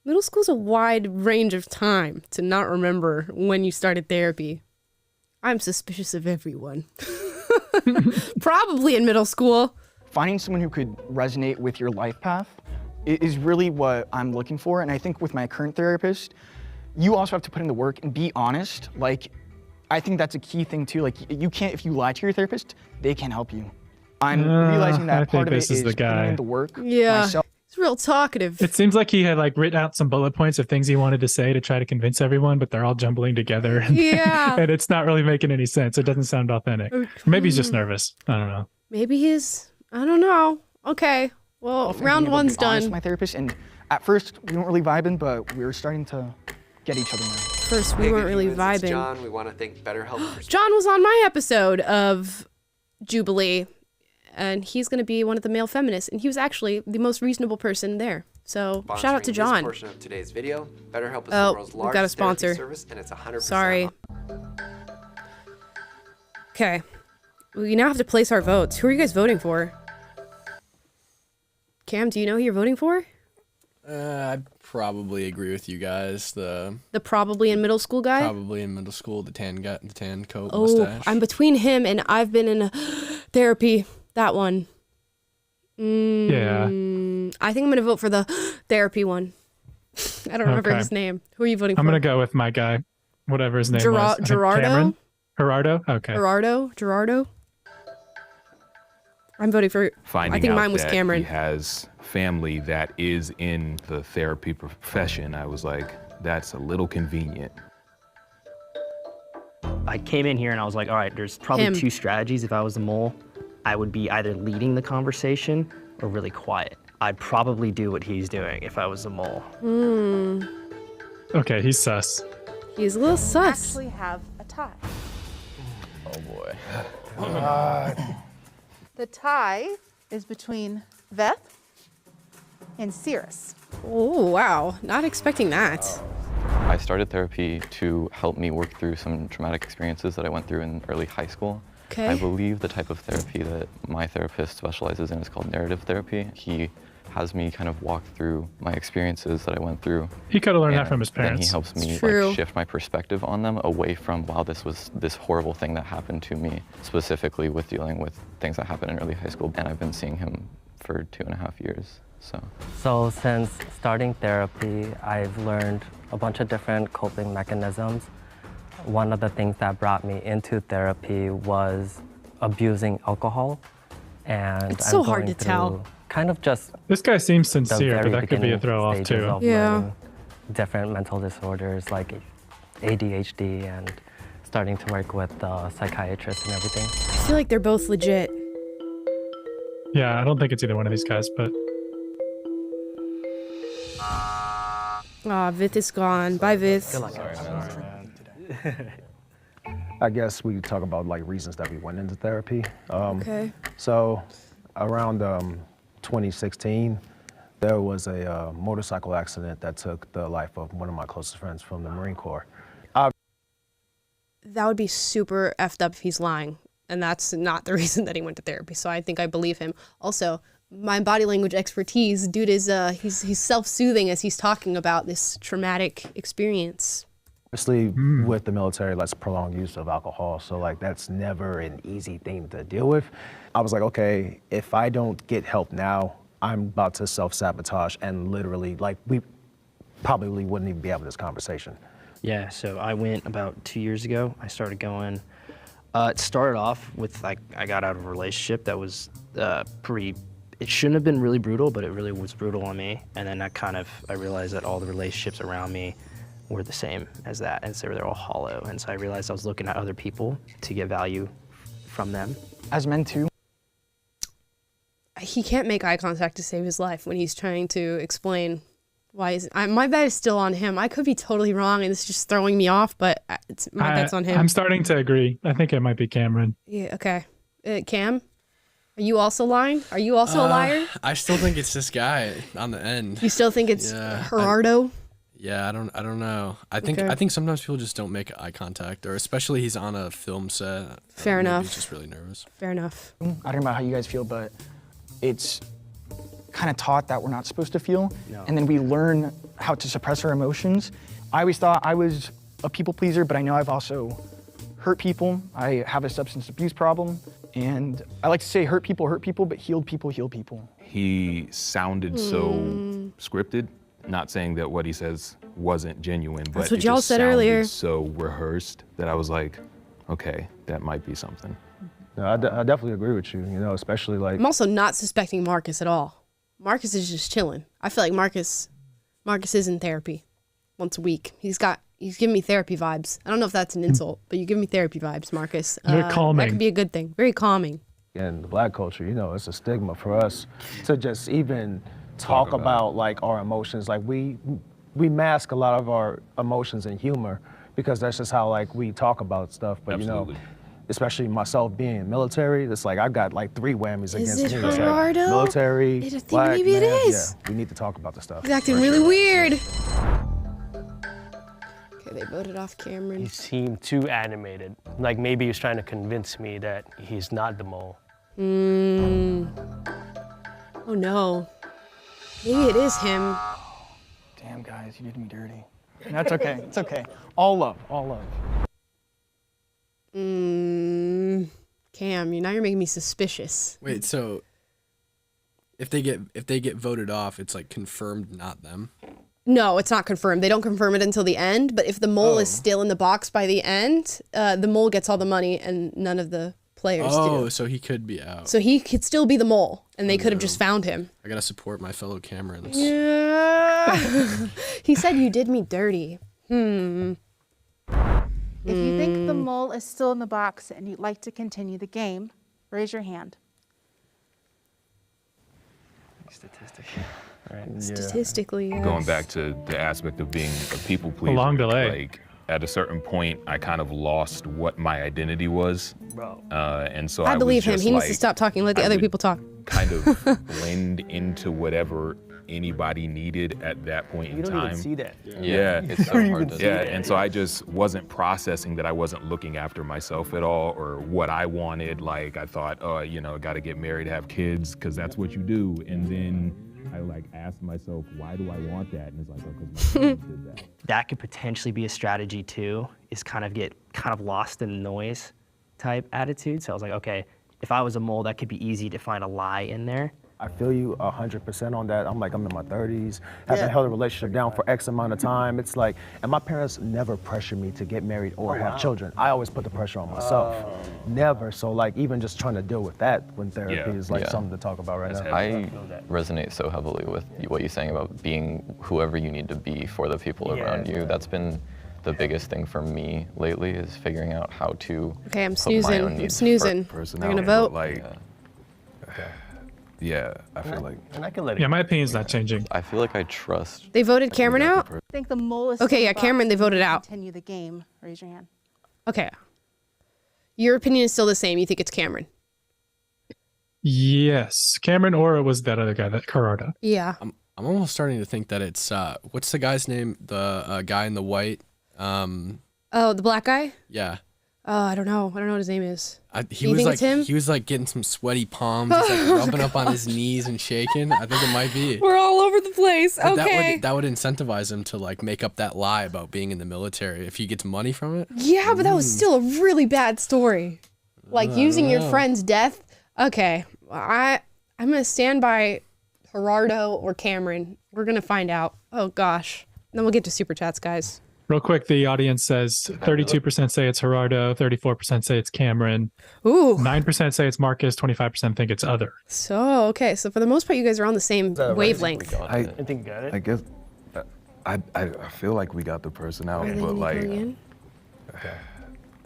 Middle school's a wide range of time to not remember when you started therapy. I'm suspicious of everyone. Probably in middle school. Finding someone who could resonate with your life path is really what I'm looking for. And I think with my current therapist, you also have to put in the work and be honest. Like, I think that's a key thing too. Like, you can't, if you lie to your therapist, they can't help you. I'm realizing that part of it is putting in the work myself. He's real talkative. It seems like he had like written out some bullet points of things he wanted to say to try to convince everyone, but they're all jumbling together. And, and it's not really making any sense. It doesn't sound authentic. Maybe he's just nervous. I don't know. Maybe I don't know. Okay. Well, round one's done. My therapist, and at first we weren't really vibing, but we were starting to get each other now. First, we weren't really vibing. John, we want to thank BetterHelp. John was on my episode of Jubilee, and he's going to be one of the male feminists, and he was actually the most reasonable person there. So shout out to John. This portion of today's video, BetterHelp is the world's we've got a largest sponsor. therapy service, and it's 100% Sorry. Okay. We now have to place our votes. Who are you guys voting for? Cam, do you know who you're voting for? I probably agree with you guys. The probably in middle school guy? Probably in middle school, the tan coat, Oh, mustache. I'm between him and I've been in therapy. That one. Yeah. I think I'm going to vote for the therapy one. I don't remember his name. Who are you voting for? I'm going to go with my guy, whatever his name was. Gerardo? Cameron? Gerardo? Okay. Gerardo? I'm voting for, Finding I think out mine was that Cameron. he has family that is in the therapy profession, I was like, that's a little convenient. I came in here and I was like, all right, there's probably two strategies. If I was the mole, I would be either leading the conversation or really quiet. I'd probably do what he's doing if I was the mole. Okay, he's sus. He's a little sus. Actually have a tie. Oh boy. The tie is between Veth and Cirrus. Oh, wow. Not expecting that. I started therapy to help me work through some traumatic experiences that I went through in early high school. Okay. I believe the type of therapy that my therapist specializes in is called narrative therapy. He has me kind of walk through my experiences that I went through. He could have learned that from his Then parents. he helps me True. like shift my perspective on them away from, wow, this was this horrible thing that happened to me, specifically with dealing with things that happened in early high school. And I've been seeing him for 2.5 years, so. So since starting therapy, I've learned a bunch of different coping mechanisms. One of the things that brought me into therapy was abusing alcohol. And It's so hard to tell. Kind of just This guy seems the sincere, but very that could be a beginning throw off stages too. of learning different mental disorders like ADHD and starting to work with psychiatrists and everything. I feel like they're both legit. Yeah, I don't think it's either one of these guys, but Vith is gone. Bye, Vith. I guess we talk about like reasons that we went into therapy. Okay. So around 2016, there was a motorcycle accident that took the life of one of my closest friends from the Marine Corps. That would be super effed up if he's lying. And that's not the reason that he went to therapy. So I think I believe him. Also, my body language expertise, dude is he's self-soothing as he's talking about this traumatic experience. Obviously, with the military, that's prolonged use of alcohol. So like that's never an easy thing to deal with. I was like, okay, if I don't get help now, I'm about to self-sabotage and literally like we probably wouldn't even be having this conversation. Yeah, so I went about 2 years ago. I started going. It started off with like I got out of a relationship that was pretty. It shouldn't have been really brutal, but it really was brutal on me. And then I realized that all the relationships around me were the same as that, and so they're all hollow. And so I realized I was looking at other people to get value from them. As men too. He can't make eye contact to save his life when he's trying to explain why my bet is still on him. I could be totally wrong, and this is just throwing me off, but my bet's on him. I'm starting to agree. I think it might be Cameron. Yeah, okay. Cam, are you also lying? Are you also a liar? I still think it's this guy on the end. You still think it's Gerardo? Yeah, I don't know. I think sometimes people just don't make eye contact, or especially he's on a film set. Fair enough. He's just really nervous. Fair enough. I don't know about how you guys feel, but it's kind of taught that we're not supposed to feel, and then we learn how to suppress our emotions. I always thought I was a people pleaser, but I know I've also hurt people. I have a substance abuse problem, and I like to say hurt people, but healed people, heal people. He sounded so scripted, not saying that what he says wasn't genuine, but That's what it y'all just said sounded earlier. so rehearsed that I was like, okay, that might be something. No, I definitely agree with you, you know, especially like... I'm also not suspecting Marcus at all. Marcus is just chilling. I feel like Marcus is in therapy once a week. He's giving me therapy vibes. I don't know if that's an insult, but you give me therapy vibes, Marcus. Very calming. That could be a good thing. Very calming. In the Black culture, you know, it's a stigma for us to just even talk about like our emotions. Like we mask a lot of our emotions in humor because that's just how like we talk about stuff. But Absolutely. you know, especially myself being military, it's like I've got like 3 whammies against me. Is it It's like Gerardo? military, I think black, maybe it man. is. Yeah, we need to talk about the stuff. He's acting really weird. Okay, they voted off Cameron. He seemed too animated. Like maybe he was trying to convince me that he's not the mole. Oh no. Maybe it is him. Damn, guys, you did me dirty. That's okay. It's okay. All love. All love. Cam, now you're making me suspicious. Wait, so if they get voted off, it's like confirmed not them? No, it's not confirmed. They don't confirm it until the end. But if the mole is still in the box by the end, the mole gets all the money and none of the players do. Oh, so he could be out. So he could still be the mole, and they could have just found him. I gotta support my fellow Camerons. Yeah. He said you did me dirty. If you think the mole is still in the box and you'd like to continue the game, raise your hand. Statistic. Right. Statistically, yes. Going back to the aspect of being a people pleaser. A long delay. Like, at a certain point, I kind of lost what my identity was. Bro. And so I believe him. was just He needs like, to stop talking. Let the I other would people talk. kind of blend into whatever anybody needed at that point in You don't time. even see that. Yeah, It's so hard to yeah, see. and so I just wasn't processing that I wasn't looking after myself at all, or what I wanted. Like, I thought, oh, you know, got to get married, have kids, because that's what you do. And then I like asked myself, why do I want that? And it's like, oh, because my parents did that. That could potentially be a strategy too, is kind of lost in the noise type attitude. So I was like, okay, if I was a mole, that could be easy to find a lie in there. I feel you 100% on that. I'm in my 30s, haven't held a relationship down for X amount of time. It's like, and my parents never pressured me to get married or have children. I always put the pressure on myself. Never. So like, even just trying to deal with that when therapy is like something to talk about right now. I resonate so heavily with what you're saying about being whoever you need to be for the people around you. That's been the biggest thing for me lately, is figuring out how to Okay, I'm put my own snoozing. I'm needs snoozing. first. They're gonna vote. Like, yeah, I feel like. And I can let it Yeah, my opinion's not changing. I feel like I trust. They voted Cameron out? I think the mole is Okay, still in yeah, the box Cameron, they and voted you out. Continue the game. Raise your hand. Okay. Your opinion is still the same. You think it's Cameron? Yes, Cameron, or it was that other guy, that Carrada. Yeah. I'm almost starting to think that it's what's the guy's name? The guy in the white. Oh, the black guy? Yeah. Oh, I don't know. I don't know what his name is. He You was think like it's him? he was like getting some sweaty palms. He's like rubbing up on his knees and shaking. I think it might be. We're all over the place. But Okay. that would incentivize him to like make up that lie about being in the military if he gets money from it. Yeah, but that was still a really bad story. Like using your know. friend's death. Okay, I'm gonna stand by Gerardo or Cameron. We're gonna find out. Oh gosh. Then we'll get to super chats, guys. Real quick, the audience says 32% say it's Gerardo, 34% say it's Cameron, Ooh. 9% say it's Marcus, 25% think it's other. So okay, so for the most part, you guys are on the same wavelength. I think you got it. I guess I feel like we got the person out, Are they but gonna like, go in?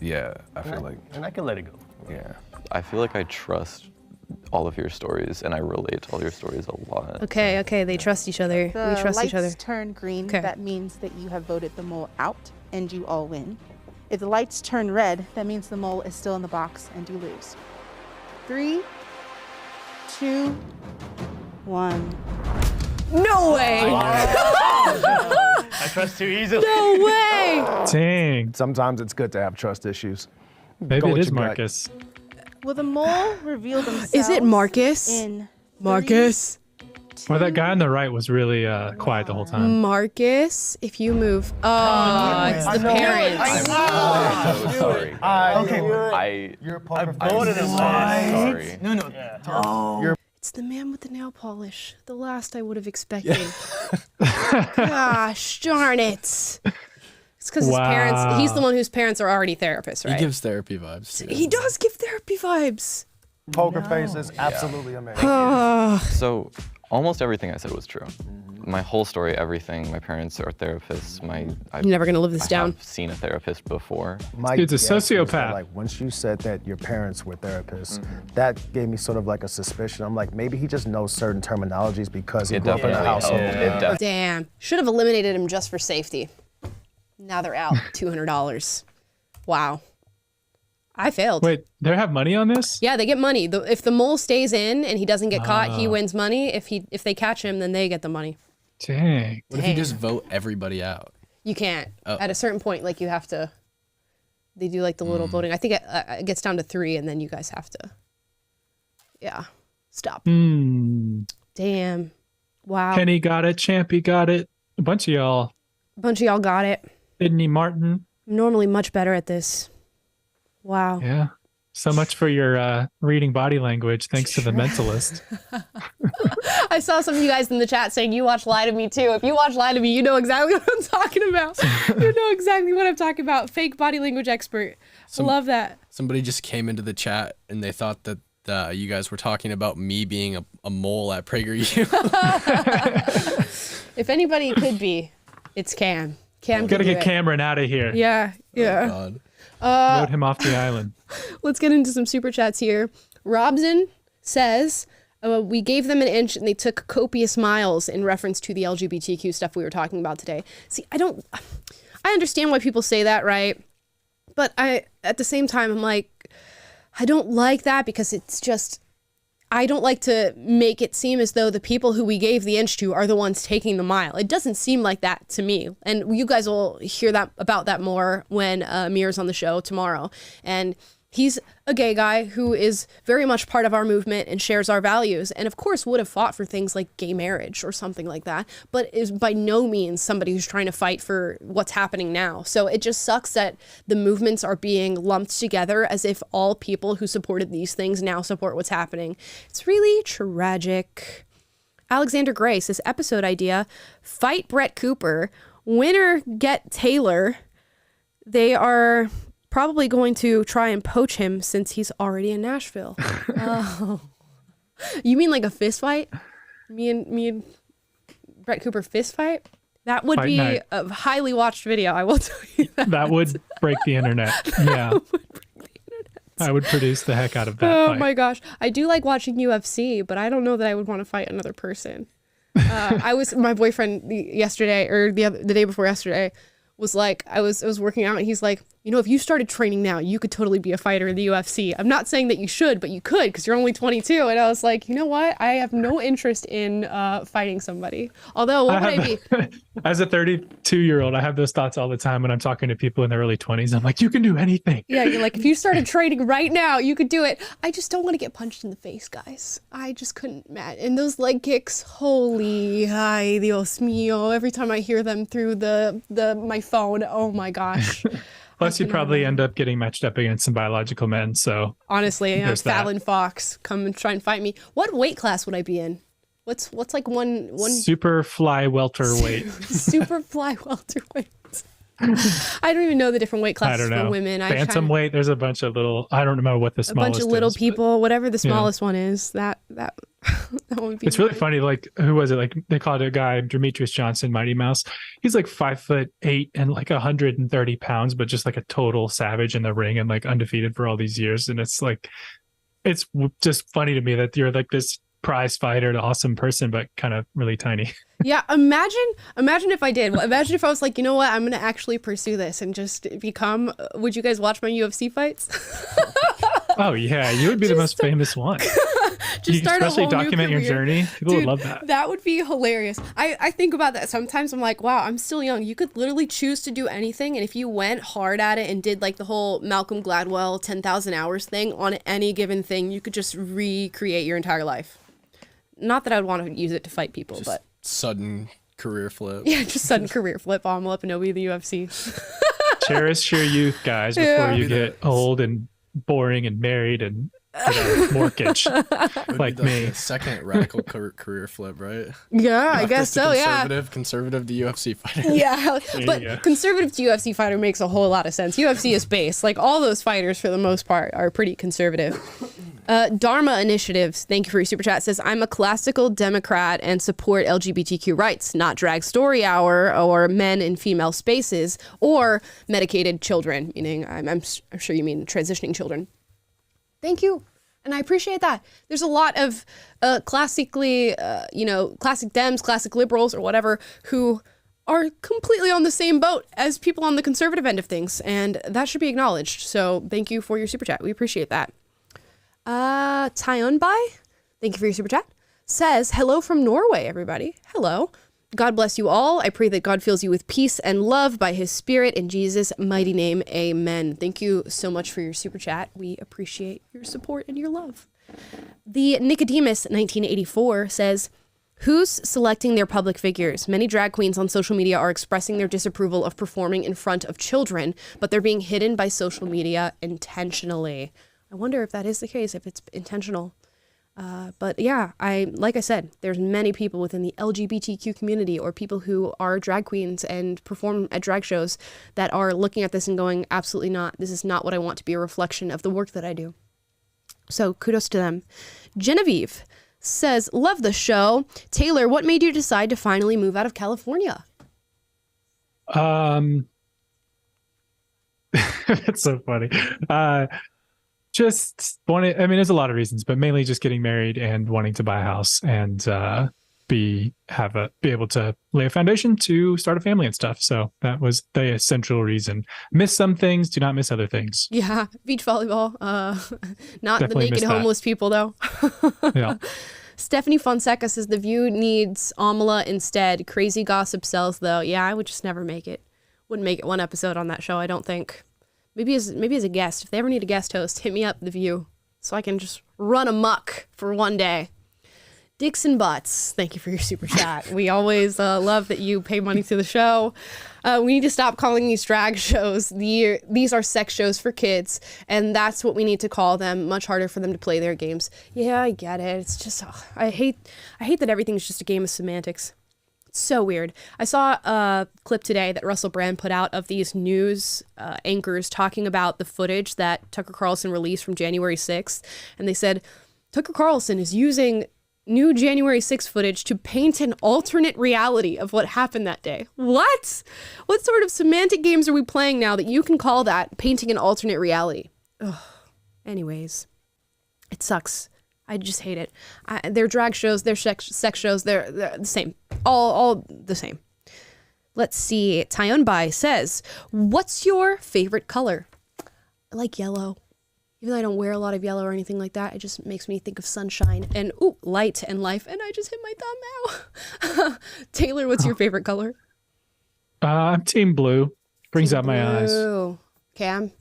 yeah, I feel like. And I can let it go. Yeah. I feel like I trust all of your stories, and I relate to all your stories a lot. Okay, they trust each other. The We trust lights each other. turn green. Okay. That means that you have voted the mole out and you all win. If the lights turn red, that means the mole is still in the box and you lose. 3, 2, 1. No way! I trust too easily. No way! Dang. Sometimes it's good to have trust issues. Maybe Go it with is your gut. Marcus. Will the mole reveal themselves? Is it Marcus? In Marcus? Or that guy on the right was really quiet the whole time. Marcus, if you move. Oh, it's the parents. I'm so sorry. You're a poker I'm face. so sorry. No. It's the man with the nail polish. The last I would have expected. Gosh darn it. It's because his parents, he's the one whose parents are already therapists, right? He gives therapy vibes. Too. He does give therapy vibes. Poker face is absolutely amazing. So almost everything I said was true. My whole story, everything. My parents are therapists. You're never gonna live this down. I've seen a therapist before. My Dude's a guess is that, sociopath. like once you said that your parents were therapists, that gave me sort of like a suspicion. I'm like, maybe he just knows certain terminologies because he grew up in a household. Damn. Should have eliminated him just for safety. Now they're out. $200. Wow. I failed. Wait, they have money on this? Yeah, they get money. If the mole stays in and he doesn't get caught, he wins money. If they catch him, then they get the money. Dang. What if you just vote everybody out? You can't. At a certain point, like you have to. They do like the little voting. I think it gets down to 3, and then you guys have to. Yeah. Stop. Damn. Wow. Kenny got it. Champy got it. A bunch of y'all got it. Sydney Martin. I'm normally much better at this. Wow. Yeah. So much for your reading body language, thanks to the mentalist. I saw some of you guys in the chat saying you watch Lie to Me too. If you watch Lie to Me, you know exactly what I'm talking about. You know exactly what I'm talking about. Fake body language expert. Love that. Somebody just came into the chat and they thought that you guys were talking about me being a mole at PragerU. If anybody could be, it's Cam. Cam Gotta can do get it. Cameron out of here. Yeah. Oh, God. Load him off the island. Let's get into some super chats here. Robson says, we gave them an inch and they took copious miles in reference to the LGBTQ stuff we were talking about today. See, I understand why people say that, right? But at the same time, I'm like, I don't like that because it's just, I don't like to make it seem as though the people who we gave the inch to are the ones taking the mile. It doesn't seem like that to me. And you guys will hear about that more when Amir's on the show tomorrow. And he's a gay guy who is very much part of our movement and shares our values. And of course would have fought for things like gay marriage or something like that, but is by no means somebody who's trying to fight for what's happening now. So it just sucks that the movements are being lumped together as if all people who supported these things now support what's happening. It's really tragic. Alexander Gray says, episode idea, fight Brett Cooper, winner get Taylor. They are probably going to try and poach him since he's already in Nashville. Oh. You mean like a fist fight? Me and Brett Cooper fist fight? That would be a highly watched video, I will tell you that. That would break the internet. Yeah. I would produce the heck out of that fight. My gosh. I do like watching UFC, but I don't know that I would want to fight another person. My boyfriend yesterday, or the day before yesterday, was like, I was working out and he's like, you know, if you started training now, you could totally be a fighter in the UFC. I'm not saying that you should, but you could because you're only 22. And I was like, you know what? I have no interest in fighting somebody. Although, what would I be? As a 32-year-old, I have those thoughts all the time when I'm talking to people in their early 20s. I'm like, you can do anything. Yeah, you're like, if you started training right now, you could do it. I just don't want to get punched in the face, guys. I just couldn't, man. And those leg kicks, holy, ay, Dios mío. Every time I hear them through my phone, oh my gosh. Plus, you'd probably end up getting matched up against some biological men. So honestly, Fallon Fox, come and try and fight me. What weight class would I be in? What's like one super fly welterweight? Super fly welterweight. I don't even know the different weight classes for women. Bantamweight. There's a bunch of little. I don't know what the smallest. A bunch of little people, whatever the smallest one is. That would be. It's really funny. Like, who was it? Like, they called a guy Demetrius Johnson, Mighty Mouse. He's like 5'8" and like 130 pounds, but just like a total savage in the ring and like undefeated for all these years. And it's like, it's just funny to me that you're like this prize fighter, an awesome person, but kind of really tiny. Yeah, imagine if I did. Well, imagine if I was like, you know what, I'm gonna actually pursue this and just become. Would you guys watch my UFC fights? Oh yeah, you would be the most famous one. Just start especially a whole document new your journey. People would love that. That would be hilarious. I think about that sometimes. I'm like, wow, I'm still young. You could literally choose to do anything, and if you went hard at it and did like the whole Malcolm Gladwell 10,000 hours thing on any given thing, you could just recreate your entire life. Not that I would want to use it to fight people, but sudden career flip. Yeah, just sudden career flip. I'm Lipinobi, the UFC. Cherish your youth, guys, before you get old and boring and married and mortgage like me. Second radical career flip, right? Yeah, I guess so. Conservative to UFC fighter. Yeah, but conservative to UFC fighter makes a whole lot of sense. UFC is base. Like all those fighters, for the most part, are pretty conservative. Dharma Initiatives, thank you for your super chat, says, I'm a classical Democrat and support LGBTQ rights, not drag story hour or men in female spaces or medicated children, meaning I'm sure you mean transitioning children. Thank you. And I appreciate that. There's a lot of classically, classic Dems, classic liberals or whatever who are completely on the same boat as people on the conservative end of things. And that should be acknowledged. So thank you for your super chat. We appreciate that. Tyonbai, thank you for your super chat, says, hello from Norway, everybody. Hello. God bless you all. I pray that God fills you with peace and love by his spirit in Jesus' mighty name. Amen. Thank you so much for your super chat. We appreciate your support and your love. The Nicodemus 1984 says, Who's selecting their public figures? Many drag queens on social media are expressing their disapproval of performing in front of children, but they're being hidden by social media intentionally. I wonder if that is the case, if it's intentional. But yeah, like I said, there's many people within the LGBTQ community or people who are drag queens and perform at drag shows that are looking at this and going, absolutely not. This is not what I want to be a reflection of the work that I do. So kudos to them. Genevieve says, love the show. Taylor, what made you decide to finally move out of California? That's so funny. Just wanted, I mean, there's a lot of reasons, but mainly just getting married and wanting to buy a house and be able to lay a foundation to start a family and stuff. So that was the essential reason. Miss some things, do not miss other things. Yeah, beach volleyball. Not Definitely the naked homeless people, though. Yeah. Stephanie Fonseca says The View needs Amala instead. Crazy gossip sells, though. Yeah, I would just never make it. Wouldn't make it one episode on that show, I don't think. Maybe as a guest. If they ever need a guest host, hit me up, The View, so I can just run amok for one day. Dixon Butts, thank you for your super chat. We always love that you pay money to the show. We need to stop calling these drag shows. These are sex shows for kids, and that's what we need to call them. Much harder for them to play their games. Yeah, I get it. It's just, I hate that everything's just a game of semantics. So weird. I saw a clip today that Russell Brand put out of these news anchors talking about the footage that Tucker Carlson released from January 6th. And they said, Tucker Carlson is using new January 6th footage to paint an alternate reality of what happened that day. What? What sort of semantic games are we playing now that you can call that painting an alternate reality? Ugh. Anyways, it sucks. I just hate it. Their drag shows, their sex shows, they're the same. All the same. Let's see. Tyunbai says, what's your favorite color? I like yellow. Even though I don't wear a lot of yellow or anything like that, it just makes me think of sunshine and light and life. And I just hit my thumb now. Taylor, what's your favorite color? I'm team blue. Brings out my eyes. Cam?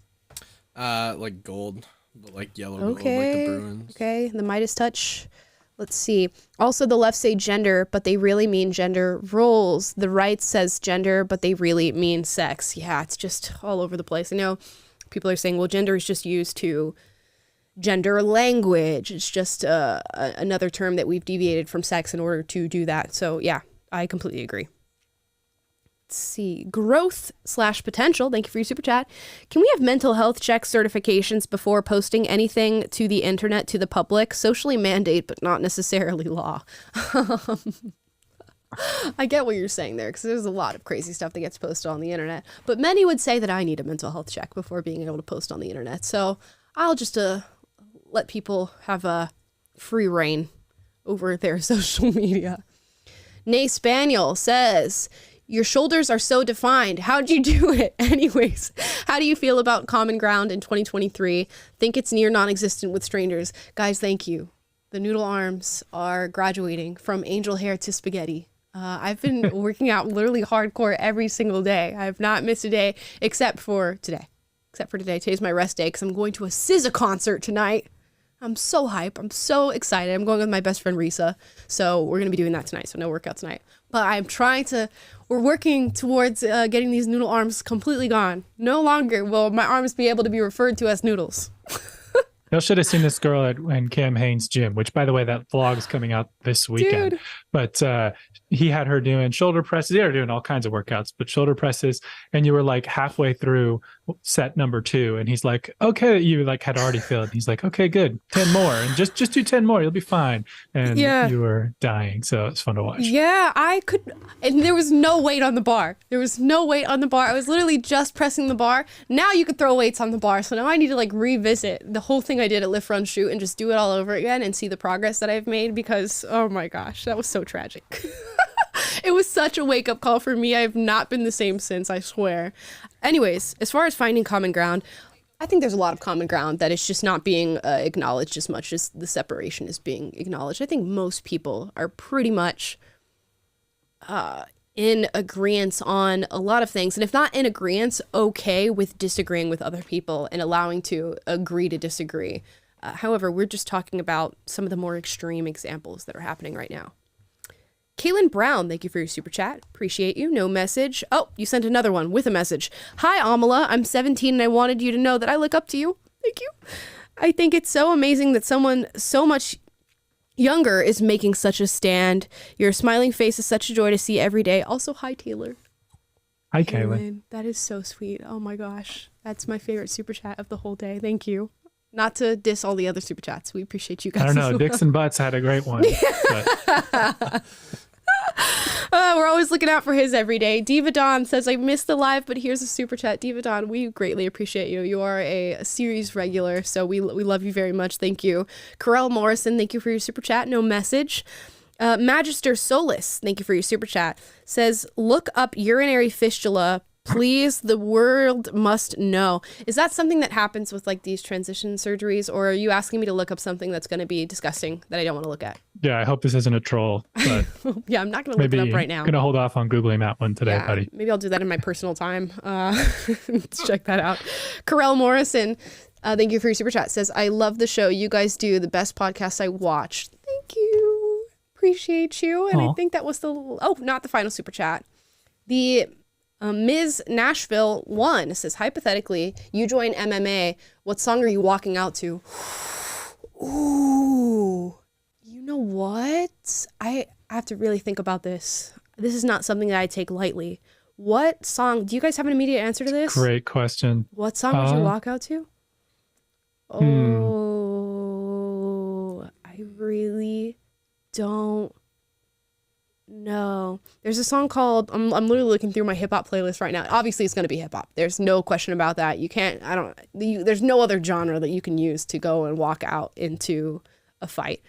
Like gold. But like yellow gold, like Okay. the Bruins. Okay. The Midas touch. Let's see. Also, the left say gender, but they really mean gender roles. The right says gender, but they really mean sex. Yeah, it's just all over the place. I know people are saying, well, gender is just used to gender language. It's just another term that we've deviated from sex in order to do that. So yeah, I completely agree. Let's see. Growth/potential. Thank you for your super chat. Can we have mental health check certifications before posting anything to the internet to the public? Socially mandate, but not necessarily law. I get what you're saying there, because there's a lot of crazy stuff that gets posted on the internet. But many would say that I need a mental health check before being able to post on the internet. So I'll just let people have a free reign over their social media. Nay Spaniel says, your shoulders are so defined. How'd you do it? Anyways, how do you feel about Common Ground in 2023? Think it's near non-existent with strangers. Guys, thank you. The noodle arms are graduating from angel hair to spaghetti. I've been working out literally hardcore every single day. I have not missed a day except for today. Today's my rest day because I'm going to a SZA concert tonight. I'm so hype. I'm so excited. I'm going with my best friend Risa. So we're going to be doing that tonight. So no workout tonight. But we're working towards getting these noodle arms completely gone. No longer will my arms be able to be referred to as noodles. Y'all should have seen this girl in Cam Haines' gym, which, by the way, that vlog's coming out this weekend. Dude. But he had her doing shoulder presses. They were doing all kinds of workouts, but shoulder presses. And you were like halfway through set number 2. And he's like, okay, you like had already filled. He's like, okay, good. 10 more. And just do 10 more. You'll be fine. And you were dying. So it's fun to watch. Yeah, I could. And there was no weight on the bar. I was literally just pressing the bar. Now you could throw weights on the bar. So now I need to like revisit the whole thing I did at Lift Run Shoot and just do it all over again and see the progress that I've made, because oh my gosh, that was so tragic. It was such a wake-up call for me. I have not been the same since, I swear. Anyways, as far as finding common ground, I think there's a lot of common ground that is just not being acknowledged as much as the separation is being acknowledged. I think most people are pretty much in agreement on a lot of things. And if not in agreement, okay with disagreeing with other people and allowing to agree to disagree. However, we're just talking about some of the more extreme examples that are happening right now. Kaylin Brown, thank you for your super chat. Appreciate you. No message. Oh, you sent another one with a message. Hi, Amala. I'm 17 and I wanted you to know that I look up to you. Thank you. I think it's so amazing that someone so much younger is making such a stand. Your smiling face is such a joy to see every day. Also, hi, Taylor. Hi, Kaylin. That is so sweet. Oh my gosh. That's my favorite super chat of the whole day. Thank you. Not to diss all the other super chats. We appreciate you guys. I don't know. as well. Dicks and Butts had a great one. We're always looking out for his every day. Diva Dawn says, I missed the live, but here's a super chat. Diva Dawn, we greatly appreciate you. You are a series regular, so we love you very much. Thank you. Corel Morrison, thank you for your super chat. No message. Magister Solus, thank you for your super chat. Says, look up urinary fistula. Please, the world must know. Is that something that happens with like these transition surgeries, or are you asking me to look up something that's going to be disgusting that I don't want to look at? Yeah, I hope this isn't a troll. But yeah, I'm not going to look it up right now. I'm going to hold off on Googling that one today, buddy. Maybe I'll do that in my personal time. Let's check that out. Corel Morrison, thank you for your super chat, says, I love the show. You guys do the best podcast I watch. Thank you. Appreciate you. And I think that was not the final super chat. The Ms. Nashville 1 says, hypothetically, you join MMA. What song are you walking out to? Ooh, you know what? I have to really think about this. This is not something that I take lightly. What song? Do you guys have an immediate answer to this? Great question. What song would you walk out to? Oh, I really don't know. There's a song called, I'm literally looking through my hip hop playlist right now. Obviously it's going to be hip hop. There's no question about that. There's no other genre that you can use to go and walk out into a fight.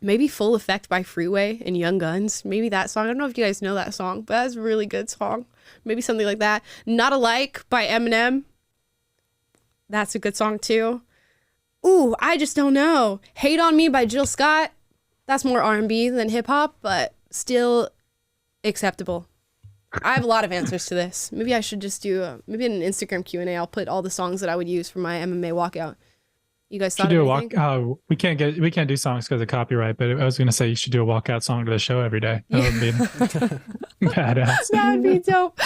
Maybe Full Effect by Freeway and Young Guns. Maybe that song. I don't know if you guys know that song, but that's a really good song. Maybe something like that. Not Alike by Eminem. That's a good song too. Ooh, I just don't know. Hate on Me by Jill Scott. That's more R&B than hip hop, but still acceptable. I have a lot of answers to this. Maybe I should just do maybe in an Instagram Q&A. I'll put all the songs that I would use for my MMA walkout. You guys thought of anything? We can't do songs because of copyright, but I was going to say you should do a walkout song to the show every day. That would be badass. That would be dope.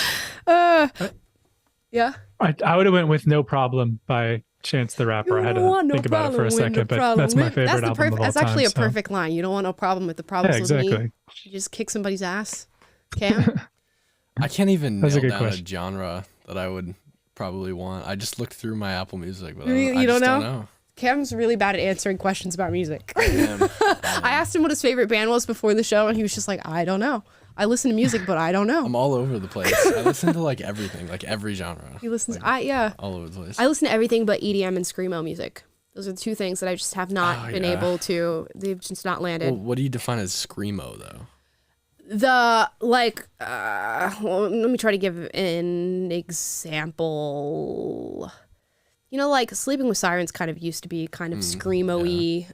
Yeah. I would have went with No Problem by Chance the Rapper. I had to think about it for a second, but that's my favorite album of all That's actually time, a perfect line. You don't want no problem with the problems with me. You just kick somebody's ass. Cam? I can't even nail down a genre that I would probably want. I just looked through my Apple Music, but I just don't know. Cam's really bad at answering questions about music. I asked him what his favorite band was before the show, and he was just like, I don't know. I listen to music, but I don't know. I'm all over the place. I listen to like everything, like every genre. He listens. All over the place. I listen to everything but EDM and screamo music. Those are the two things that I just have not been able to. They've just not landed. Well, what do you define as screamo, though? Well, let me try to give an example. You know, like Sleeping with Sirens kind of used to be kind of screamo-y,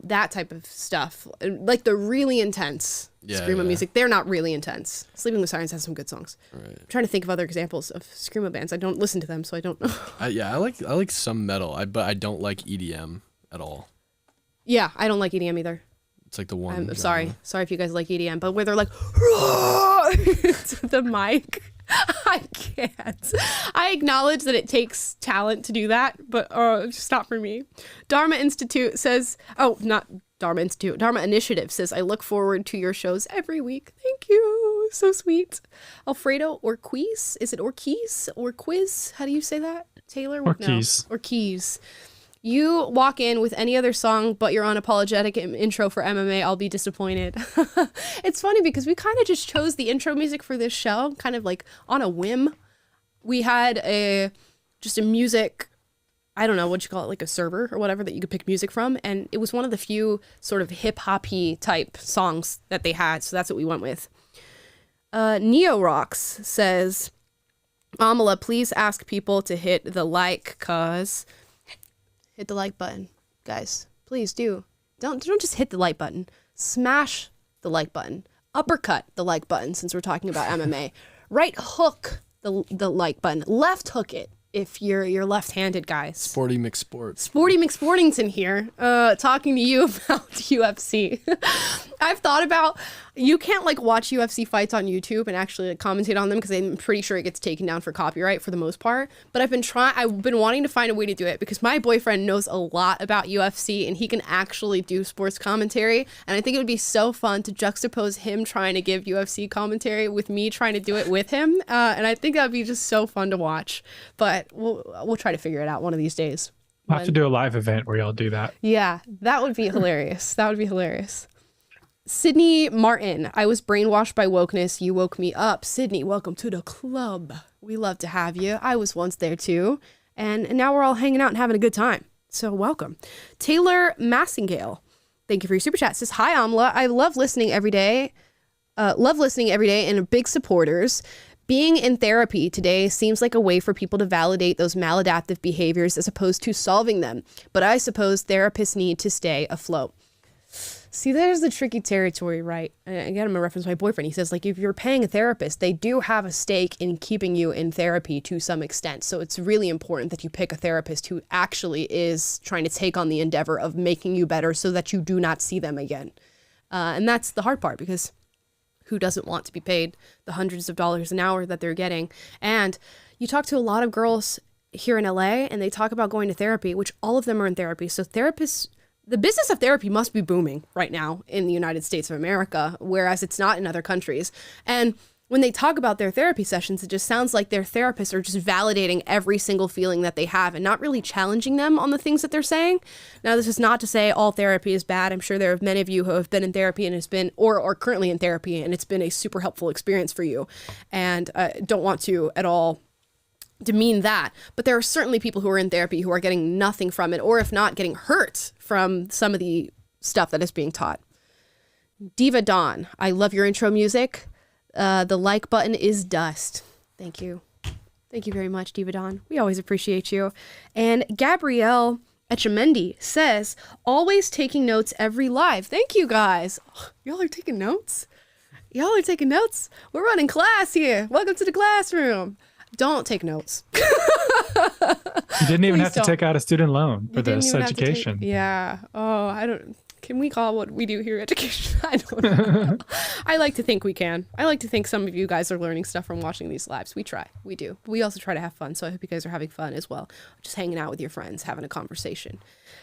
that type of stuff. Like the really intense screamo music. They're not really intense. Sleeping with Sirens has some good songs. Right. I'm trying to think of other examples of screamo bands. I don't listen to them, so I don't know. I like some metal, but I don't like EDM at all. Yeah, I don't like EDM either. It's like the one. I'm sorry if you guys like EDM, but where they're like to the mic. I can't. I acknowledge that it takes talent to do that, but just not for me. Dharma Institute says, not Dharma Institute, Dharma Initiative says, I look forward to your shows every week. Thank you. So sweet. Alfredo Orquiz. Is it Orquiz or Quiz? How do you say that? Taylor? Orquiz. No. Orquiz. You walk in with any other song but your unapologetic intro for MMA, I'll be disappointed. It's funny because we kind of just chose the intro music for this show, kind of like on a whim. We had just a music, I don't know what you call it, like a server or whatever that you could pick music from. And it was one of the few sort of hip-hop-y type songs that they had. So that's what we went with. Neo Rocks says, Amala, please ask people to hit the like, cause... Hit the like button, guys. Please do. Don't just hit the like button. Smash the like button. Uppercut the like button since we're talking about MMA. Right hook the like button. Left hook it. if you're left-handed, guys. Sporty McSport. Sporty McSportington here, talking to you about UFC. I've thought about, you can't like watch UFC fights on YouTube and actually like commentate on them because I'm pretty sure it gets taken down for copyright for the most part. But I've been wanting to find a way to do it because my boyfriend knows a lot about UFC and he can actually do sports commentary. And I think it would be so fun to juxtapose him trying to give UFC commentary with me trying to do it with him. And I think that would be just so fun to watch. But we'll try to figure it out one of these days. We'll have to do a live event where y'all do that. Yeah, that would be hilarious. That would be hilarious. Sydney Martin, I was brainwashed by wokeness. You woke me up. Sydney, welcome to the club. We love to have you. I was once there too. And now we're all hanging out and having a good time. So welcome. Taylor Massingale, thank you for your super chat. Says, hi, Amla. I love listening every day. And are big supporters. Being in therapy today seems like a way for people to validate those maladaptive behaviors as opposed to solving them. But I suppose therapists need to stay afloat. See, there's the tricky territory, right? And again, I'm going to reference my boyfriend. He says, like, if you're paying a therapist, they do have a stake in keeping you in therapy to some extent. So it's really important that you pick a therapist who actually is trying to take on the endeavor of making you better so that you do not see them again. And that's the hard part, because who doesn't want to be paid the hundreds of dollars an hour that they're getting? And you talk to a lot of girls here in LA and they talk about going to therapy, which all of them are in therapy. So therapists, the business of therapy must be booming right now in the United States of America, whereas it's not in other countries. And when they talk about their therapy sessions, it just sounds like their therapists are just validating every single feeling that they have and not really challenging them on the things that they're saying. Now, this is not to say all therapy is bad. I'm sure there are many of you who have been in therapy and it's been, or are currently in therapy, and it's been a super helpful experience for you. And I don't want to at all demean that, but there are certainly people who are in therapy who are getting nothing from it, or if not, getting hurt from some of the stuff that is being taught. Diva Dawn, I love your intro music. The like button is dust. Thank you. Thank you very much, Diva Dawn. We always appreciate you. And Gabrielle Echamendi says, always taking notes every live. Thank you, guys. Oh, y'all are taking notes? Y'all are taking notes? We're running class here. Welcome to the classroom. Don't take notes. You didn't even have to take out a student loan for this education. Yeah. Oh, can we call what we do here education? I don't know. I like to think we can. I like to think some of you guys are learning stuff from watching these lives. We try. We do. We also try to have fun. So I hope you guys are having fun as well. Just hanging out with your friends, having a conversation.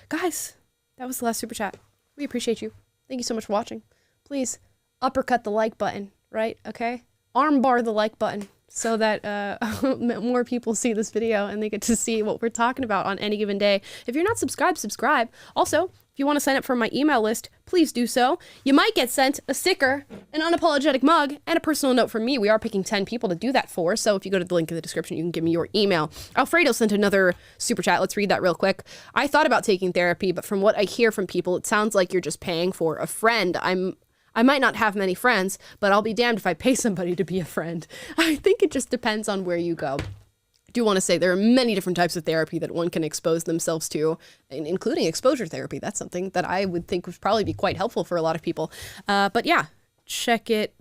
Guys, that was the last super chat. We appreciate you. Thank you so much for watching. Please uppercut the like button, right? Okay? Armbar the like button, so that more people see this video and they get to see what we're talking about on any given day. If you're not subscribed, subscribe. Also, if you want to sign up for my email list, please do so. You might get sent a sticker, an unapologetic mug, and a personal note from me. We are picking 10 people to do that for, so if you go to the link in the description, you can give me your email. Alfredo sent another super chat. Let's read that real quick. I thought about taking therapy, but from what I hear from people, it sounds like you're just paying for a friend. I might not have many friends, but I'll be damned if I pay somebody to be a friend. I think it just depends on where you go. I do want to say there are many different types of therapy that one can expose themselves to, including exposure therapy. That's something that I would think would probably be quite helpful for a lot of people. But yeah, check it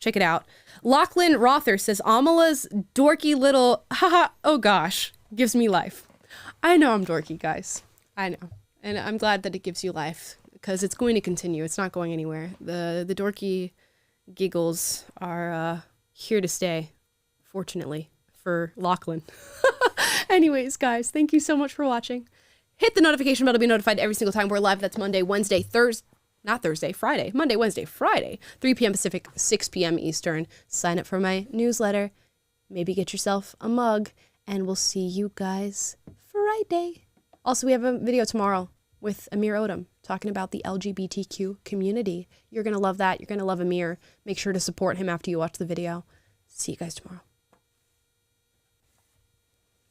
out. Lachlan Rother says, Amala's dorky little, haha, oh gosh, gives me life. I know I'm dorky, guys. I know. And I'm glad that it gives you life, because it's going to continue. It's not going anywhere. The dorky giggles are here to stay, fortunately, for Lachlan. Anyways, guys, thank you so much for watching. Hit the notification bell to be notified every single time we're live. That's Monday, Wednesday, Friday. Monday, Wednesday, Friday, 3 p.m. Pacific, 6 p.m. Eastern. Sign up for my newsletter. Maybe get yourself a mug, and we'll see you guys Friday. Also, we have a video tomorrow with Amir Odom talking about the LGBTQ community. You're going to love that. You're going to love Amir. Make sure to support him after you watch the video. See you guys tomorrow.